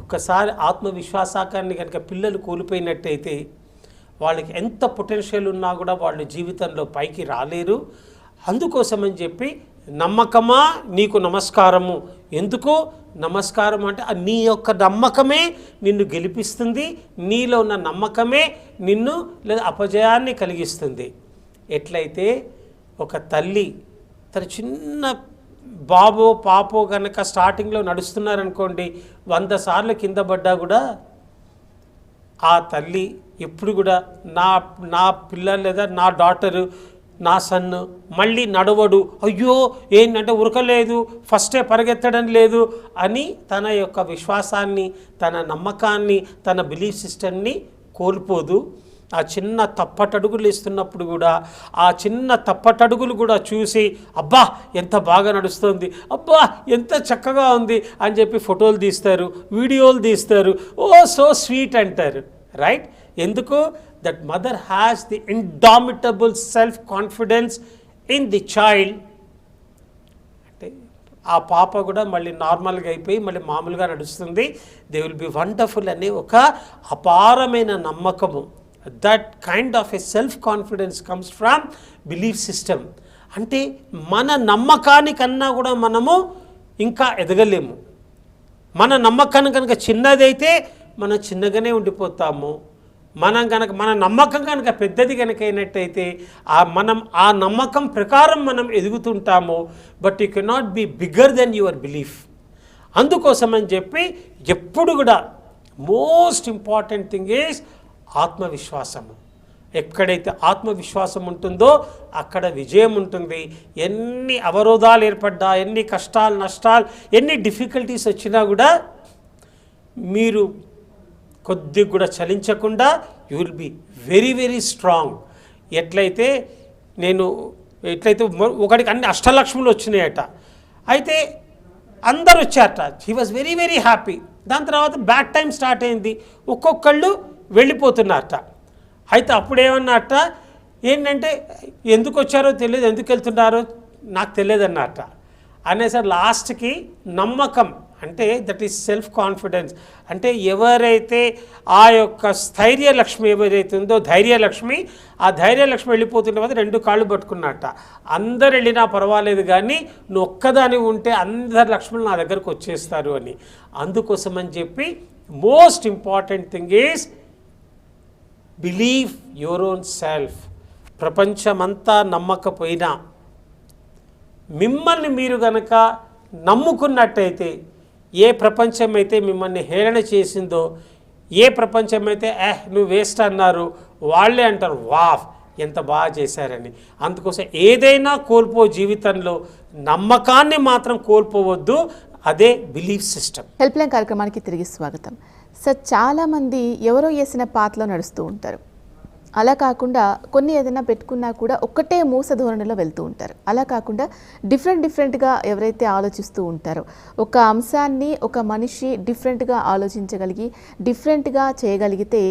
ఒక్కసారి ఆత్మవిశ్వాసాన్ని కనుక పిల్లలు కోల్పోయినట్టయితే వాళ్ళకి ఎంత పొటెన్షియల్ ఉన్నా కూడా వాళ్ళు జీవితంలో పైకి రాలేరు. అందుకోసమని చెప్పి నమ్మకమా నీకు నమస్కారము. ఎందుకు నమస్కారం అంటే నీ యొక్క నమ్మకమే నిన్ను గెలిపిస్తుంది, నీలో ఉన్న నమ్మకమే నిన్ను లేదా అపజయాన్ని కలిగిస్తుంది. ఎట్లయితే ఒక తల్లి తన చిన్న బాబో పాపో కనుక స్టార్టింగ్లో నడుస్తున్నారనుకోండి, 100 సార్లు కింద పడ్డా కూడా ఆ తల్లి ఎప్పుడు కూడా నా పిల్లలు లేదా నా డాటరు, నా సన్ను మళ్ళీ నడవడు, అయ్యో ఏంటంటే ఉరకలేదు, ఫస్టే పరిగెత్తడం లేదు అని తన యొక్క విశ్వాసాన్ని, తన నమ్మకాన్ని, తన బిలీఫ్ సిస్టమ్ని కోల్పోదు. ఆ చిన్న తప్పటడుగులు ఇస్తున్నప్పుడు కూడా ఆ చిన్న తప్పటడుగులు కూడా చూసి అబ్బా ఎంత బాగా నడుస్తుంది, అబ్బా ఎంత చక్కగా ఉంది అని చెప్పి ఫోటోలు తీస్తారు, వీడియోలు తీస్తారు, ఓ సో స్వీట్ అంటారు. రైట్? ఎందుకు? That mother has the indomitable self confidence in the child. అంటే ఆ పాప కూడా మళ్ళీ నార్మల్గా అయిపోయి మళ్ళీ మామూలుగా నడుస్తుంది. దే విల్ బి వండర్ఫుల్ అనే ఒక అపారమైన నమ్మకము. That kind of a self confidence comes from belief system. అంటే మన నమ్మకానికన్నా కూడా మనము ఇంకా ఎదగలేము. మన నమ్మకాన్ని కనుక చిన్నదైతే మనం చిన్నగానే ఉండిపోతాము. మన నమ్మకం కనుక పెద్దది కనుక అయినట్టయితే మనం ఆ నమ్మకం ప్రకారం మనం ఎదుగుతుంటాము. But you cannot be bigger then your belief. అందుకోసం అని చెప్పి ఎప్పుడు కూడా మోస్ట్ ఇంపార్టెంట్ థింగ్ ఈజ్ ఆత్మవిశ్వాసము. ఎక్కడైతే ఆత్మవిశ్వాసం ఉంటుందో అక్కడ విజయం ఉంటుంది. ఎన్ని అవరోధాలు ఏర్పడ్డా, ఎన్ని కష్టాలు నష్టాలు, ఎన్ని డిఫికల్టీస్ వచ్చినా కూడా మీరు కొద్దిగా కూడా చలించకుండా you will be very very strong. ఎట్లయితే ఒకడికి అన్ని అష్టలక్ష్ములు వచ్చినాయట, అయితే అందరు వచ్చారట, he was very very happy. దాని తర్వాత బ్యాడ్ టైం స్టార్ట్ అయింది, ఒక్కొక్కళ్ళు వెళ్ళిపోతున్నారట. అయితే అప్పుడు ఏమన్నట్ట, ఏంటంటే ఎందుకు వచ్చారో తెలియదు, ఎందుకు వెళ్తున్నారో నాకు తెలియదు అన్నట్ట. అనేసరి లాస్ట్కి నమ్మకం అంటే దట్ ఈస్ సెల్ఫ్ కాన్ఫిడెన్స్. అంటే ఎవరైతే ఆ యొక్క స్థైర్యలక్ష్మి ఎవరైతే ఉందో ధైర్యలక్ష్మి, ఆ ధైర్యలక్ష్మి వెళ్ళిపోతున్న వల్ల 2 కాళ్ళు పట్టుకున్నట్ట. అందరు వెళ్ళినా పర్వాలేదు కానీ నువ్వు ఒక్కదాని ఉంటే అందరు లక్ష్ములు నా దగ్గరకు వచ్చేస్తారు అని. అందుకోసమని చెప్పి most important thing is believe your own self. ప్రపంచమంతా నమ్మకపోయినా మిమ్మల్ని మీరు గనక నమ్ముకున్నట్టయితే, ఏ ప్రపంచం అయితే మిమ్మల్ని హేళన చేసిందో, ఏ ప్రపంచం అయితే నువ్వు వేస్ట్ అన్నారు, వాళ్ళే అంటారు వావ్ ఎంత బాగా చేశారని. అందుకోసం ఏదైనా జీవితంలో నమ్మకాన్ని మాత్రం కోల్పోవద్దు. అదే బిలీఫ్ సిస్టమ్. హెల్ప్ లైన్ కార్యక్రమానికి తిరిగి స్వాగతం. సార్, చాలామంది ఎవరో వేసిన పాత్రలో నడుస్తూ ఉంటారు. అలా కాకుండా కొన్ని ఏదైనా పెట్టుకున్నా కూడా ఒక్కటే మూస ధోరణిలో వెళ్తూ ఉంటారు. అలా కాకుండా డిఫరెంట్గా ఎవరైతే ఆలోచిస్తూ ఉంటారో, ఒక అంశాన్ని ఒక మనిషి డిఫరెంట్గా ఆలోచించగలిగి డిఫరెంట్గా చేయగలిగితే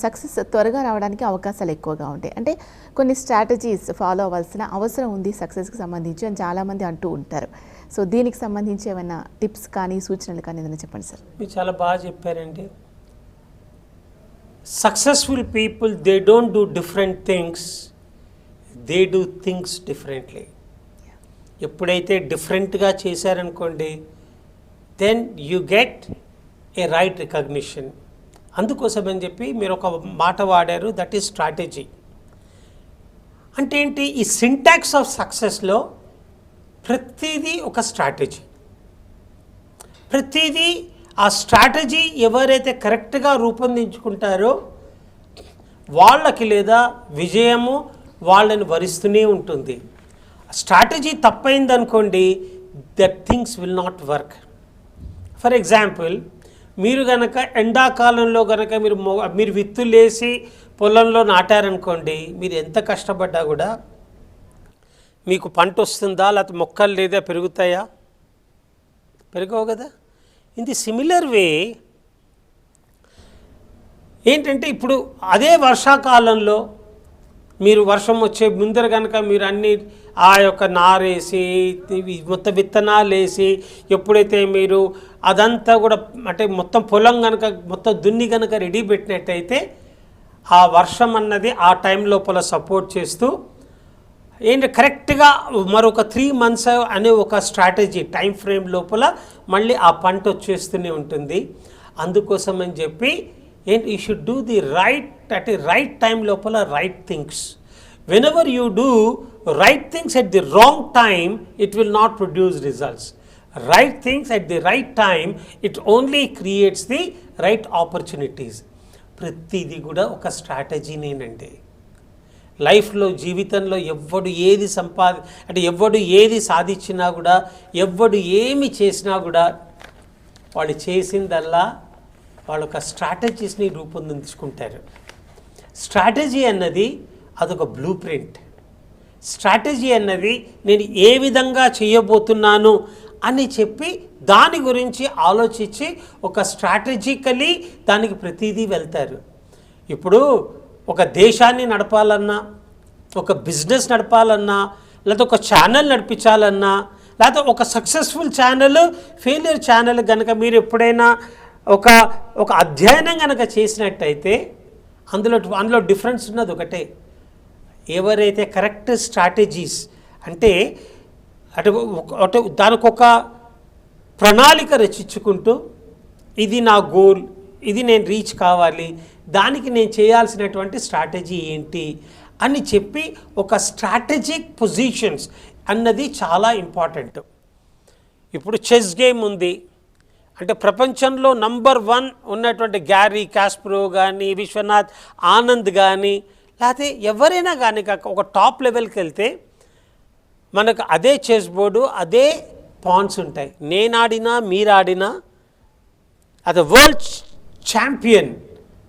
సక్సెస్ త్వరగా రావడానికి అవకాశాలు ఎక్కువగా ఉంటాయి. అంటే కొన్ని స్ట్రాటజీస్ ఫాలో అవ్వాల్సిన అవసరం ఉంది సక్సెస్కి సంబంధించి అని చాలామంది అంటూ ఉంటారు. సో దీనికి సంబంధించి ఏమైనా టిప్స్ కానీ సూచనలు కానీ ఏదైనా చెప్పండి సార్. మీరు చాలా బాగా చెప్పారండి. Successful people they don't do different things, they do things differently. ఎప్పుడైతే డిఫరెంట్గా చేశారనుకోండి, then you get a right recognition. అందుకోసమని చెప్పి మీరు ఒక మాట వాడారు, దట్ ఈస్ స్ట్రాటజీ. అంటే ఏంటి? ఈ సింటాక్స్ ఆఫ్ సక్సెస్లో ప్రతిదీ ఒక స్ట్రాటజీ. ప్రతిదీ ఆ స్ట్రాటజీ ఎవరైతే కరెక్ట్గా రూపొందించుకుంటారో వాళ్ళకి లేదా విజయము వాళ్ళని వరిస్తూనే ఉంటుంది. స్ట్రాటజీ తప్పైందనుకోండి, that things will not work. For example, మీరు కనుక ఎండాకాలంలో కనుక మీరు విత్తులేసి పొలంలో నాటారనుకోండి, మీరు ఎంత కష్టపడ్డా కూడా మీకు పంట వస్తుందా, లేకపోతే మొక్కలు లేదా పెరుగుతాయా? పెరగవు కదా. ఇన్ ది సిమిలర్ వే ఏంటంటే, ఇప్పుడు అదే వర్షాకాలంలో మీరు వర్షం వచ్చే ముందర కనుక మీరు అన్ని ఆ యొక్క నారేసి మొత్తం విత్తనాలు వేసి ఎప్పుడైతే మీరు అదంతా కూడా అంటే మొత్తం పొలం కనుక మొత్తం దున్ని కనుక రెడీ పెట్టినట్టయితే ఆ వర్షం అన్నది ఆ టైం లోపల సపోర్ట్ చేస్తూ ఏంటి కరెక్ట్గా మరొక 3 months అనే ఒక స్ట్రాటజీ టైం ఫ్రేమ్ లోపల మళ్ళీ ఆ పంట వచ్చేస్తూనే ఉంటుంది. అందుకోసం అని చెప్పి ఏంటి, you should do the right at the right time లోపల right things. Whenever you do right things at the wrong time, it will not produce results. Right things at the right time, it only creates the right opportunities. ప్రతిదీ కూడా ఒక స్ట్రాటజీనేనండి. లైఫ్లో జీవితంలో ఎవ్వడు ఏది ఎవ్వడు ఏది సాధించినా కూడా, ఎవ్వడు ఏమి చేసినా కూడా వాళ్ళు చేసిందల్లా వాళ్ళ ఒక స్ట్రాటజీస్ని రూపొందించుకుంటారు. స్ట్రాటజీ అన్నది అదొక బ్లూ ప్రింట్. స్ట్రాటజీ అన్నది నేను ఏ విధంగా చేయబోతున్నాను అని చెప్పి దాని గురించి ఆలోచించి ఒక స్ట్రాటజికలీ దానికి ప్రతిదీ వెళ్తారు. ఇప్పుడు ఒక దేశాన్ని నడపాలన్నా, ఒక బిజినెస్ నడపాలన్నా, లేకపోతే ఒక ఛానల్ నడిపించాలన్నా, లేకపోతే ఒక సక్సెస్ఫుల్ ఛానల్ ఫెయిలియర్ ఛానల్ కనుక మీరు ఎప్పుడైనా ఒక అధ్యయనం కనుక చేసినట్టయితే అందులో డిఫరెన్స్ ఉన్నది ఒకటే. ఎవరైతే కరెక్ట్ స్ట్రాటజీస్ అంటే అటు దానికి ఒక ప్రణాళిక రచించుకుంటూ ఇది నా గోల్, ఇది నేను రీచ్ కావాలి, దానికి నేను చేయాల్సినటువంటి స్ట్రాటజీ ఏంటి అని చెప్పి ఒక స్ట్రాటజిక్ పొజిషన్స్ అన్నది చాలా ఇంపార్టెంట్. ఇప్పుడు చెస్ గేమ్ ఉంది అంటే ప్రపంచంలో నంబర్ 1 ఉన్నటువంటి గ్యారీ కాస్పరో కానీ, విశ్వనాథ్ ఆనంద్ కానీ, లేకపోతే ఎవరైనా కానీ ఒక టాప్ లెవెల్కి వెళ్తే మనకు అదే చెస్ బోర్డు, అదే పాన్స్ ఉంటాయి. నేను ఆడినా మీరు ఆడినా అది వరల్డ్ ఛాంపియన్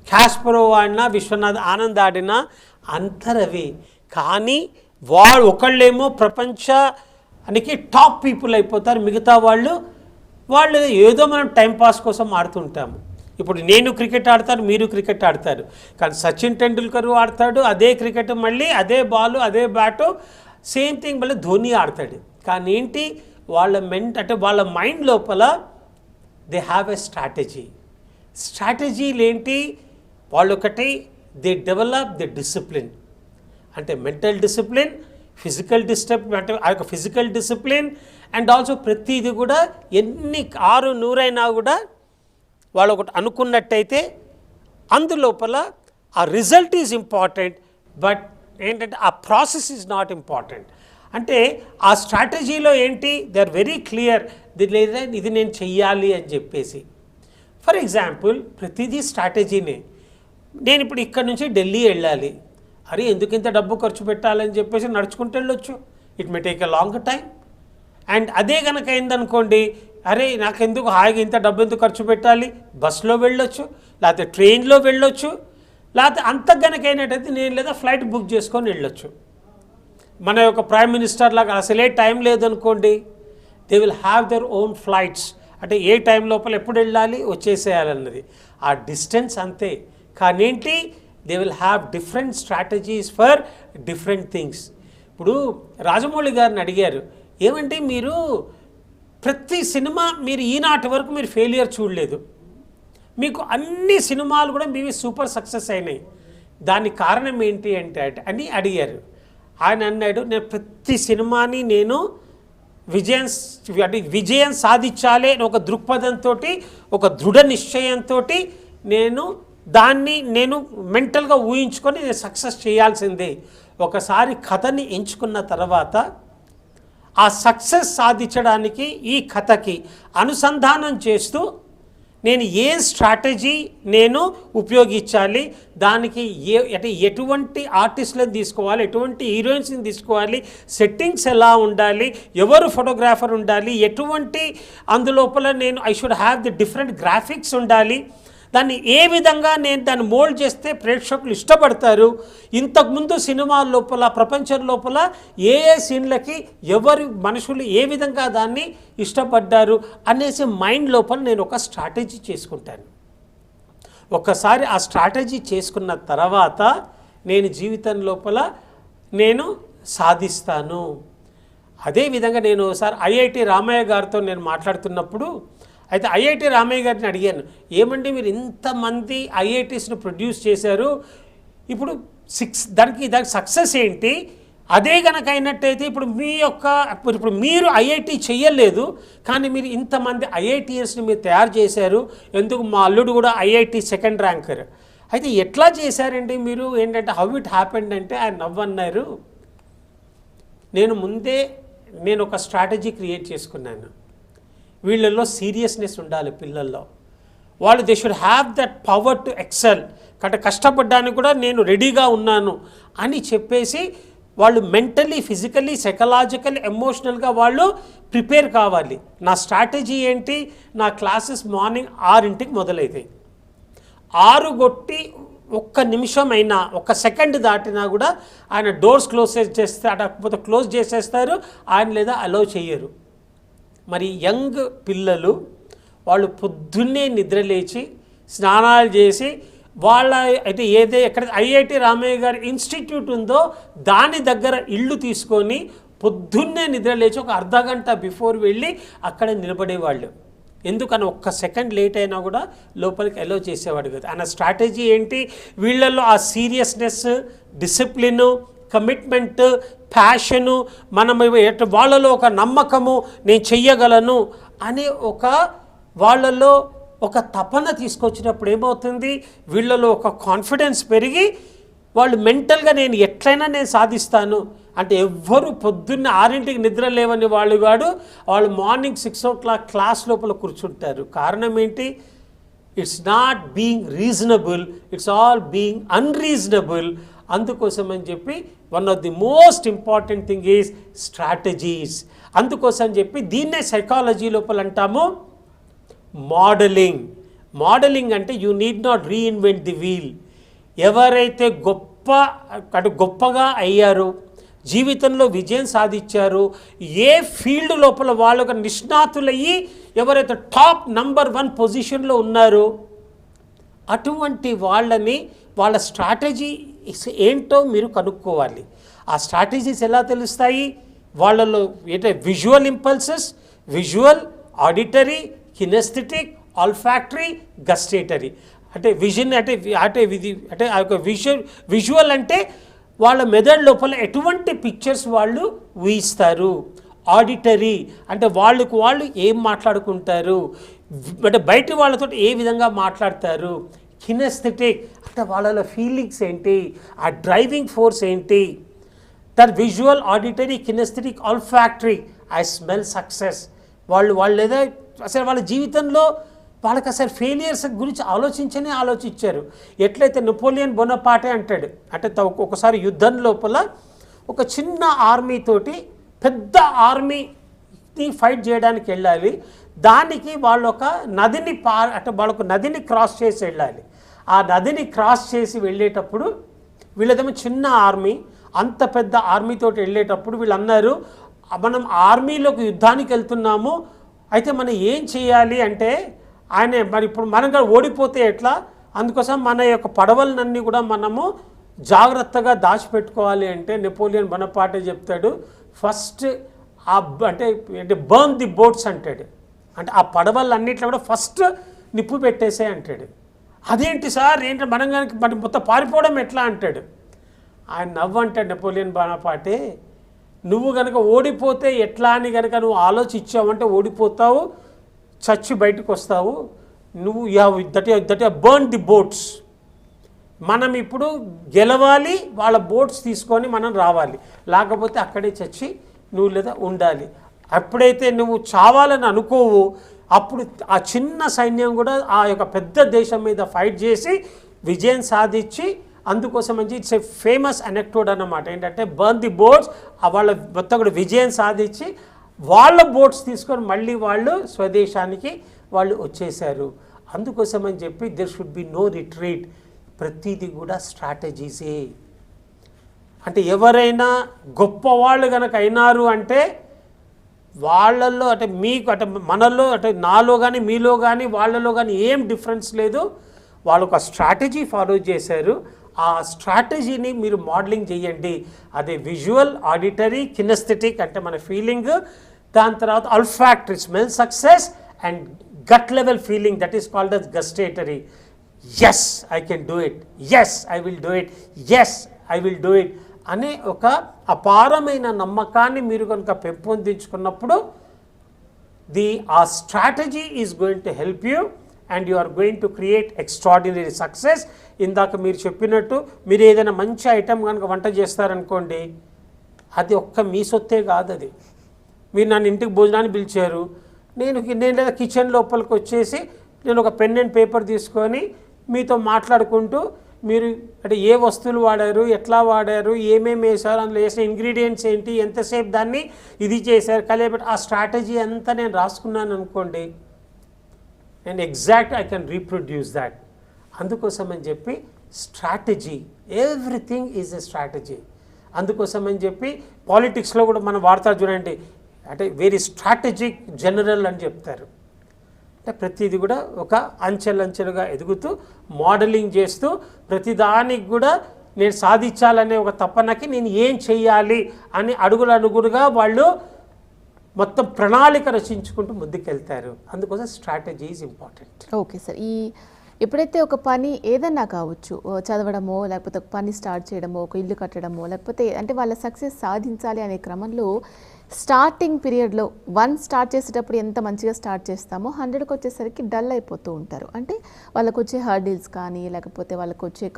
కాస్పరో ఆడినా, విశ్వనాథ్ ఆనంద్ ఆడినా అంతరవి. కానీ ఒకళ్ళేమో ప్రపంచానికి టాప్ పీపుల్ అయిపోతారు, మిగతా వాళ్ళు ఏదో మనం టైంపాస్ కోసం ఆడుతుంటాము. ఇప్పుడు నేను క్రికెట్ ఆడతాను, మీరు క్రికెట్ ఆడతారు, కానీ సచిన్ టెండూల్కర్ ఆడతాడు అదే క్రికెట్, మళ్ళీ అదే బాలు అదే బ్యాటు, సేమ్ థింగ్ మళ్ళీ ధోని ఆడతాడు. కానీ ఏంటి, వాళ్ళ మైండ్ లోపల దే హ్యావ్ ఎ స్ట్రాటజీలు ఏంటి, వాళ్ళొకటి దే డెవలప్ ది డిసిప్లిన్, అంటే మెంటల్ డిసిప్లిన్, ఫిజికల్ డిసిప్లిన్, అంటే ఆ యొక్క ఫిజికల్ డిసిప్లిన్ అండ్ ఆల్సో ప్రతిది కూడా ఎన్ని 600 అయినా కూడా వాళ్ళు ఒకటి అనుకున్నట్టయితే అందులోపల ఆ రిజల్ట్ ఈజ్ ఇంపార్టెంట్, బట్ ఏంటంటే ఆ ప్రాసెస్ ఈజ్ నాట్ ఇంపార్టెంట్. అంటే ఆ స్ట్రాటజీలో ఏంటి, దే ఆర్ వెరీ క్లియర్, లేదా ఇది నేను చెయ్యాలి అని చెప్పేసి. ఫర్ ఎగ్జాంపుల్ ప్రతిదీ స్ట్రాటజీనే. నేను ఇప్పుడు ఇక్కడ నుంచి ఢిల్లీ వెళ్ళాలి, అరే ఎందుకు ఇంత డబ్బు ఖర్చు పెట్టాలని చెప్పేసి నడుచుకుంటూ వెళ్ళొచ్చు, it may take a long time. And అదే కనుక అయిందనుకోండి, అరే నాకెందుకు హాయిగా ఇంత డబ్బు ఎందుకు ఖర్చు పెట్టాలి, బస్సులో వెళ్ళొచ్చు, లేకపోతే ట్రైన్లో వెళ్ళొచ్చు, లేకపోతే అంత కనుక అయినట్టయితే నేను లేదా ఫ్లైట్ బుక్ చేసుకొని వెళ్ళొచ్చు. మన యొక్క ప్రైమ్ మినిస్టర్ లాగా అసలే టైం లేదనుకోండి, they will have their own flights, అంటే ఏ టైం లోపల ఎప్పుడు వెళ్ళాలి వచ్చేసేయాలన్నది ఆ డిస్టెన్స్ అంతే. కానీ ఏంటి, they will have different strategies for different things. ఇప్పుడు రాజమౌళి గారిని అడిగారు, ఏమంటే మీరు ప్రతి సినిమా మీరు ఈనాటి వరకు మీరు ఫెయిలియర్ చూడలేదు, మీకు అన్ని సినిమాలు కూడా మీవి సూపర్ సక్సెస్ అయినాయి, దానికి కారణం ఏంటి అంటే అని అడిగారు. ఆయన అన్నాడు, నేను ప్రతి సినిమాని నేను విజయం సాధించాలి అని ఒక దృక్పథంతో, ఒక దృఢ నిశ్చయంతో నేను మెంటల్గా ఊహించుకొని నేను సక్సెస్ చేయాల్సిందే. ఒకసారి కథని ఎంచుకున్న తర్వాత ఆ సక్సెస్ సాధించడానికి ఈ కథకి అనుసంధానం చేస్తూ నేను ఏ స్ట్రాటజీ నేను ఉపయోగించాలి, దానికి ఎటువంటి ఆర్టిస్టులను తీసుకోవాలి, ఎటువంటి హీరోయిన్స్ని తీసుకోవాలి, సెట్టింగ్స్ ఎలా ఉండాలి, ఎవరు ఫోటోగ్రాఫర్ ఉండాలి, ఎటువంటి అందులోపల నేను I should have the different graphics ఉండాలి, దాన్ని ఏ విధంగా నేను దాన్ని మోల్డ్ చేస్తే ప్రేక్షకులు ఇష్టపడతారు, ఇంతకుముందు సినిమా లోపల ప్రపంచం లోపల ఏ సీన్లకి ఎవరి మనుషులు ఏ విధంగా దాన్ని ఇష్టపడ్డారు అనేసి మైండ్ లోపల నేను ఒక స్ట్రాటజీ చేసుకుంటాను. ఒక్కసారి ఆ స్ట్రాటజీ చేసుకున్న తర్వాత నేను జీవితం లోపల నేను సాధిస్తాను. అదేవిధంగా నేను ఒకసారి ఐఐటి రామయ్య గారితో నేను మాట్లాడుతున్నప్పుడు, అయితే ఐఐటి రామయ్య గారిని అడిగాను, ఏమండి మీరు ఇంతమంది ఐఐటీస్ను ప్రొడ్యూస్ చేశారు, ఇప్పుడు దానికి సక్సెస్ ఏంటి, అదే కనుక అయినట్టయితే ఇప్పుడు మీరు ఐఐటి చెయ్యలేదు, కానీ మీరు ఇంతమంది ఐఐటిఎస్ని మీరు తయారు చేశారు, ఎందుకు మా అల్లుడు కూడా ఐఐటి 2nd ర్యాంకర్, అయితే ఎట్లా చేశారండి మీరు, ఏంటంటే హౌ ఇట్ హ్యాపెండ్ అంటే ఆయన నవ్వన్నారు. నేను ఒక స్ట్రాటజీ క్రియేట్ చేసుకున్నాను. వీళ్ళల్లో సీరియస్నెస్ ఉండాలి పిల్లల్లో, వాళ్ళు they should have that power to excel, అంటే కష్టపడడానికి కూడా నేను రెడీగా ఉన్నాను అని చెప్పేసి వాళ్ళు మెంటలీ, ఫిజికల్లీ, సైకలాజికల్లీ, ఎమోషనల్గా వాళ్ళు ప్రిపేర్ కావాలి. నా స్ట్రాటజీ ఏంటి, నా క్లాసెస్ మార్నింగ్ 6ంటికి మొదలవుతాయి, 6 కొట్టి 1 నిమిషం అయినా 1 సెకండ్ దాటినా కూడా ఆయన డోర్స్ క్లోజ్ చేసేస్తారు, ఆయన లేదా అలౌ చేయరు. మరి యంగ్ పిల్లలు వాళ్ళు పొద్దున్నే నిద్రలేచి స్నానాలు చేసి అయితే ఎక్కడ ఐఐటి రామయ్య గారి ఇన్స్టిట్యూట్ ఉందో దాని దగ్గర ఇల్లు తీసుకొని పొద్దున్నే నిద్రలేచి ఒక అర్ధగంట బిఫోర్ వెళ్ళి అక్కడ నిలబడేవాళ్ళు. ఎందుకని 1 సెకండ్ లేట్ అయినా కూడా లోపలికి అలౌ చేసేవాడు కదా. ఆయన స్ట్రాటజీ ఏంటి, వీళ్ళల్లో ఆ సీరియస్నెస్, డిసిప్లిను, కమిట్మెంట్, ప్యాషను, వాళ్ళలో ఒక నమ్మకము, నేను చెయ్యగలను అనే వాళ్ళలో ఒక తపన తీసుకొచ్చినప్పుడు ఏమవుతుంది, వీళ్ళలో ఒక కాన్ఫిడెన్స్ పెరిగి వాళ్ళు మెంటల్గా నేను ఎట్లయినా నేను సాధిస్తాను అంటే, ఎవ్వరు పొద్దున్న 6ంటికి నిద్ర లేవని వాళ్ళు మార్నింగ్ 6 o'clock క్లాస్ లోపల కూర్చుంటారు. కారణం ఏంటి, it's not being reasonable, it's all being unreasonable. అందుకోసం అని చెప్పి one of the most important thing is strategies. అందుకోసం చెప్పి దీన్నే సైకాలజీ లోపల అంటాము మోడలింగ్ అంటే you need not reinvent the wheel. ఎవరైతే గొప్పగా అయ్యారో, జీవితంలో విజయం సాధించారు, ఏ ఫీల్డ్ లోపల వాళ్ళకు నిష్ణాతులయ్యి ఎవరైతే టాప్ నంబర్ 1 పొజిషన్లో ఉన్నారో అటువంటి వాళ్ళ స్ట్రాటజీ ఏంటో మీరు కనుక్కోవాలి. ఆ స్ట్రాటజీస్ ఎలా తెలుస్తాయి, వాళ్ళలో ఏంటంటే visual impulses, visual, auditory, kinaesthetic, olfactory, gustatory. అంటే విజన్ అంటే అంటే ఇది అంటే ఆ యొక్క విజువల్ అంటే వాళ్ళ మెదడు లోపల ఎటువంటి పిక్చర్స్ వాళ్ళు ఊహిస్తారు. ఆడిటరీ అంటే వాళ్ళకు వాళ్ళు ఏం మాట్లాడుకుంటారు, అంటే బయట వాళ్ళతో ఏ విధంగా మాట్లాడతారు. కినెస్థెటిక్ అంటే వాళ్ళ ఫీలింగ్స్ ఏంటి, ఆ డ్రైవింగ్ ఫోర్స్ ఏంటి. That visual, auditory, kinaesthetic, olfactory, I smell success. వాళ్ళు లేదా అసలు వాళ్ళ జీవితంలో వాళ్ళకి అసలు ఫెయిలియర్స్ గురించి ఆలోచించారు. ఎట్లయితే నెపోలియన్ బొనపార్టే అంటాడు, అంటే ఒకసారి యుద్ధం లోపల ఒక చిన్న ఆర్మీ తోటి పెద్ద ఆర్మీని ఫైట్ చేయడానికి వెళ్ళాలి. దానికి వాళ్ళు ఒక నదిని అంటే వాళ్ళొక నదిని క్రాస్ చేసి వెళ్ళాలి. ఆ నదిని క్రాస్ చేసి వెళ్ళేటప్పుడు వీళ్ళదేమో చిన్న ఆర్మీ, అంత పెద్ద ఆర్మీతో వెళ్ళేటప్పుడు వీళ్ళు అన్నారు, మనం ఆర్మీలోకి యుద్ధానికి వెళ్తున్నాము, అయితే మనం ఏం చేయాలి అంటే ఆయన మరి ఇప్పుడు మనం ఓడిపోతే ఎట్లా, అందుకోసం మన యొక్క పడవలనన్నీ కూడా మనము జాగ్రత్తగా దాచిపెట్టుకోవాలి. అంటే నెపోలియన్ బొనపార్టే చెప్తాడు, ఫస్ట్ అంటే బర్న్ ది బోట్స్ అంటాడు. అంటే ఆ పడవలన్నిట్లో కూడా ఫస్ట్ నిప్పు పెట్టేసే అంటాడు. అదేంటి సార్, ఏంటి మనం కనుక మరి మొత్తం పారిపోవడం ఎట్లా అంటాడు. ఆయన నవ్వంటాడు నెపోలియన్ బొనపార్టే, నువ్వు కనుక ఓడిపోతే ఎట్లా అని కనుక నువ్వు ఆలోచించావంటే ఓడిపోతావు, చచ్చి బయటకు వస్తావు. నువ్వు దట్ బర్న్ ది బోట్స్. మనం ఇప్పుడు గెలవాలి, వాళ్ళ బోట్స్ తీసుకొని మనం రావాలి, లేకపోతే అక్కడే చచ్చి నువ్వు లేదా ఉండాలి. ఎప్పుడైతే నువ్వు చావాలని అనుకోవు, అప్పుడు ఆ చిన్న సైన్యం కూడా ఆ యొక్క పెద్ద దేశం మీద ఫైట్ చేసి విజయం సాధించి, అందుకోసం మంచి ఇట్స్ ఏ ఫేమస్ అనెక్టోడ్ అన్నమాట. ఏంటంటే బర్న్ ది బోట్స్, వాళ్ళ మొత్తం కూడా విజయం సాధించి వాళ్ళ బోట్స్ తీసుకొని మళ్ళీ వాళ్ళు స్వదేశానికి వాళ్ళు వచ్చేసారు. అందుకోసం అని చెప్పి there should be no retreat. ప్రతిదీ కూడా స్ట్రాటజీసే. అంటే ఎవరైనా గొప్పవాళ్ళు కనుక అయినారు అంటే వాళ్ళల్లో అంటే మీకు అంటే మనల్లో అంటే నాలో కానీ మీలో కానీ వాళ్ళలో కానీ ఏం డిఫరెన్స్ లేదు. వాళ్ళు ఒక స్ట్రాటజీ ఫాలో చేశారు. ఆ స్ట్రాటజీని మీరు మోడలింగ్ చేయండి. అదే విజువల్, ఆడిటరీ, కినెస్థెటిక్ అంటే మన ఫీలింగ్, దాని తర్వాత olfactory smell success, and gut level feeling that is called as gustatory. Yes I can do it, yes I will do it, yes I will do it అనే ఒక అపారమైన నమ్మకాన్ని మీరు కనుక పెంపొందించుకున్నప్పుడు ఆ strategy is going to help you and you are going to create extraordinary success. ఇందాక మీరు చెప్పినట్టు మీరు ఏదైనా మంచి ఐటెం కనుక వంట చేస్తారనుకోండి, అది ఒక్క మీ సొత్తే కాదు. అది మీరు నన్ను ఇంటికి భోజనాన్ని పిలిచారు, నేను లేదా కిచెన్ లోపలికి వచ్చేసి నేను ఒక పెన్ అండ్ పేపర్ తీసుకొని మీతో మాట్లాడుకుంటూ మీరు అంటే ఏ వస్తువులు వాడారు, ఎట్లా వాడారు, ఏమేమి వేశారు, అందులో వేసిన ఇంగ్రీడియంట్స్ ఏంటి, ఎంతసేపు దాన్ని ఇది చేశారు కలిపి ఆ స్ట్రాటజీ అంతా నేను రాసుకున్నాను అనుకోండి, and exact I can reproduce that. అందుకోసం అని చెప్పి strategy, everything is a strategy. అందుకోసం అని చెప్పి పాలిటిక్స్లో కూడా మనం వాడతారు చూడండి, అంటే వెరీ స్ట్రాటజిక్ జనరల్ అని చెప్తారు. అంటే ప్రతిదీ కూడా ఒక అంచెలంచెలుగా ఎదుగుతూ మోడలింగ్ చేస్తూ ప్రతిదానికి కూడా నేను సాధించాలనే ఒక తపనకి నేను ఏం చెయ్యాలి అని అడుగులుగా వాళ్ళు మొత్తం ప్రణాళిక రచించుకుంటూ ముందుకెళ్తారు. అందుకోసం strategy is important. Okay sir, ఎప్పుడైతే ఒక పని ఏదన్నా కావచ్చు, చదవడమో లేకపోతే ఒక పని స్టార్ట్ చేయడమో, ఒక ఇల్లు కట్టడమో, లేకపోతే అంటే వాళ్ళ సక్సెస్ సాధించాలి అనే క్రమంలో స్టార్టింగ్ పీరియడ్లో 1 స్టార్ట్ చేసేటప్పుడు ఎంత మంచిగా స్టార్ట్ చేస్తామో 100కి వచ్చేసరికి డల్ అయిపోతూ ఉంటారు. అంటే వాళ్ళకు వచ్చే హర్డిల్స్ కానీ, లేకపోతే వాళ్ళకు వచ్చే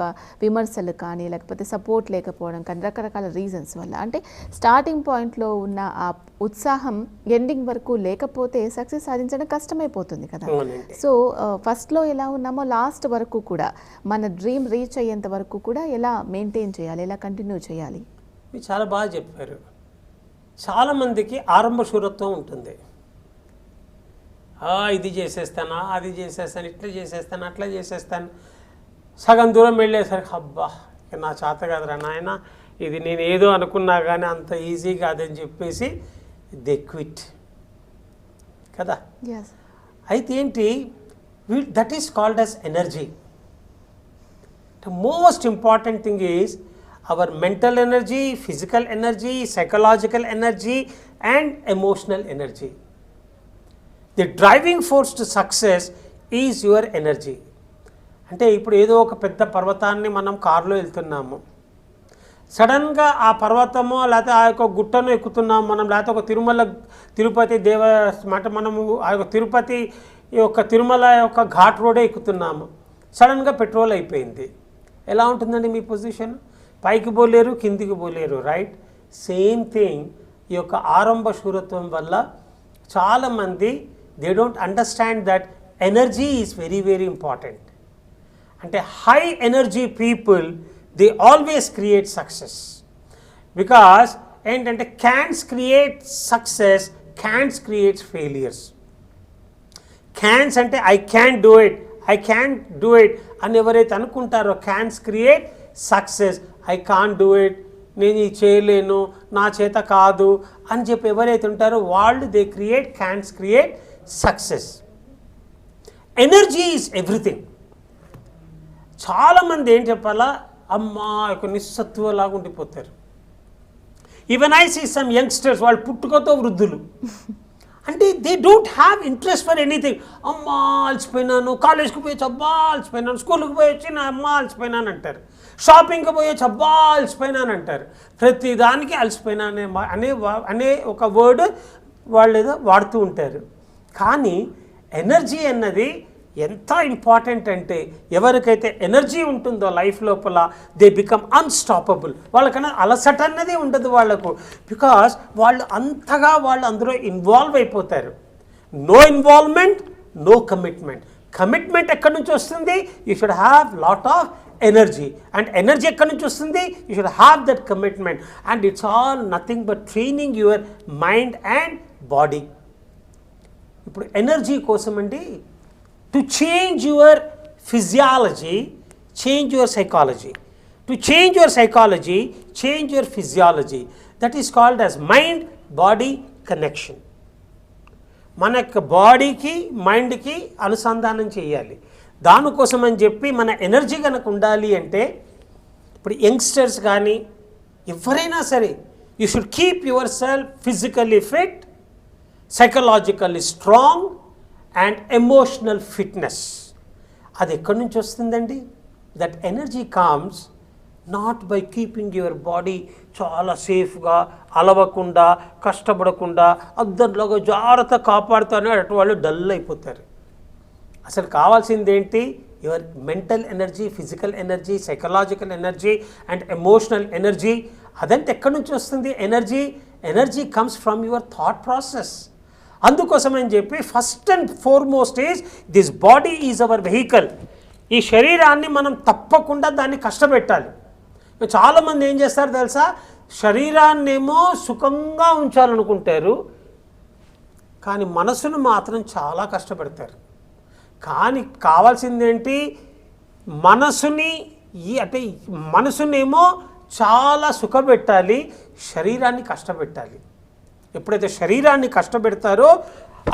విమర్శలు కానీ, లేకపోతే సపోర్ట్ లేకపోవడం కానీ, రకరకాల రీజన్స్ వల్ల అంటే స్టార్టింగ్ పాయింట్లో ఉన్న ఆ ఉత్సాహం ఎండింగ్ వరకు లేకపోతే సక్సెస్ సాధించడం కష్టమైపోతుంది కదా. సో ఫస్ట్లో ఎలా ఉన్నామో లాస్ట్ వరకు కూడా మన డ్రీమ్ రీచ్ అయ్యేంత వరకు కూడా ఎలా మెయింటైన్ చేయాలి, ఎలా కంటిన్యూ చేయాలి? మీరు చాలా బాగా చెప్పారు. చాలామందికి ఆరంభ శూరత్వం ఉంటుంది. ఇది చేసేస్తానా, అది చేసేస్తాను, ఇట్లా చేసేస్తాను, అట్లా చేసేస్తాను. సగం దూరం వెళ్ళేసరికి అబ్బా ఇక నా చేత కాదురా నాయన, ఇది నేను ఏదో అనుకున్నా కానీ అంత ఈజీ కాదని చెప్పేసి దే క్విట్ కదా. అయితే ఏంటి, that is called as energy. Most important thing is our mental energy, physical energy, psychological energy and emotional energy. The driving force to success is your energy. అంటే ఇప్పుడు ఏదో ఒక పెద్ద పర్వతాన్ని మనం కారులో వెళ్తున్నాము, సడన్గా ఆ పర్వతమో లేకపోతే ఆ యొక్క గుట్టను ఎక్కుతున్నాము మనం, లేకపోతే ఒక తిరుపతి మనము ఆ యొక్క తిరుపతి యొక్క తిరుమల యొక్క ఘాట్ రోడే ఎక్కుతున్నాము, సడన్గా పెట్రోల్ అయిపోయింది. ఎలా ఉంటుందండి మీ పొజిషన్? పైకి పోలేరు, కిందికి పోలేరు, రైట్? సేమ్ థింగ్ ఈ యొక్క ఆరంభ శూరత్వం వల్ల చాలామంది they don't understand that energy is very very important. అంటే high energy people they always create success. Because ఏంటంటే cans create success, cans creates failures. Cans అంటే I can do it, I can do it అని ఎవరైతే అనుకుంటారో cans create success. I can do it, నేను ఇది చేయలేను, నా చేత కాదు అని చెప్పి ఎవరైతే ఉంటారో వాళ్ళు they create cans create success. Energy is everything. చాలామంది ఏం చెప్పాలా, అమ్మా యొక్క నిస్సత్వలాగా ఉండిపోతారు. Even I see some youngsters, వాళ్ళు పుట్టుకతో వృద్ధులు, అంటే they don't have interest for anything. అమ్మా అలసిపోయినాను, కాలేజ్కి పోయొచ్చు అబ్బా అలసిపోయినాను, స్కూల్కి పోయొచ్చి నా అమ్మ అలసిపోయినాను అంటారు, షాపింగ్కి పోయొచ్చు అబ్బా అలసిపోయినాను అంటారు. ప్రతి దానికి అలసిపోయినా అనే ఒక వర్డ్ వాళ్ళు ఏదో వాడుతూ ఉంటారు. కానీ ఎనర్జీ అన్నది ఎంత ఇంపార్టెంట్ అంటే ఎవరికైతే ఎనర్జీ ఉంటుందో లైఫ్ లోపల దే బికమ్ అన్స్టాపబుల్. వాళ్ళకన్నా అలసట అన్నది ఉండదు వాళ్ళకు, బికాస్ వాళ్ళు అంతగా వాళ్ళు అందులో ఇన్వాల్వ్ అయిపోతారు. No involvement, no commitment. Commitment ఎక్కడి నుంచి వస్తుంది? You should have lot of energy. And energy ఎక్కడి నుంచి వస్తుంది? You should have that commitment. And it's all nothing but training your mind and body. ఇప్పుడు ఎనర్జీ కోసం అండి, to change your physiology, change your psychology. To change your psychology, change your physiology. That is called as mind-body connection. మన యొక్క బాడీకి మైండ్కి అనుసంధానం చేయాలి. దానికోసం అని చెప్పి మన ఎనర్జీ కనుక ఉండాలి అంటే, ఇప్పుడు యంగ్స్టర్స్ కానీ ఎవరైనా సరే, you should keep your self physically fit, psychologically strong and emotional fitness. అది ఎక్కడి నుంచి వస్తుందండి? That energy comes not by keeping your body చాలా సేఫ్గా, అలవకుండా, కష్టపడకుండా, అద్దరిలాగా జాగ్రత్త కాపాడుతానే అటు వాళ్ళు డల్ అయిపోతారు. అసలు కావాల్సింది ఏంటి? Your mental energy, physical energy, psychological energy and emotional energy. అదంటే ఎక్కడి నుంచి వస్తుంది energy? Energy comes from your thought process. అందుకోసమని చెప్పి first and foremost is this body is our vehicle. ఈ శరీరాన్ని మనం తప్పకుండా దాన్ని కష్టపెట్టాలి. చాలామంది ఏం చేస్తారు తెలుసా, శరీరాన్నేమో సుఖంగా ఉంచాలనుకుంటారు, కానీ మనసును మాత్రం చాలా కష్టపెడతారు. కానీ కావాల్సిందేంటి? మనసుని అంటే మనసునేమో చాలా సుఖపెట్టాలి, శరీరాన్ని కష్టపెట్టాలి. ఎప్పుడైతే శరీరాన్ని కష్టపెడతారో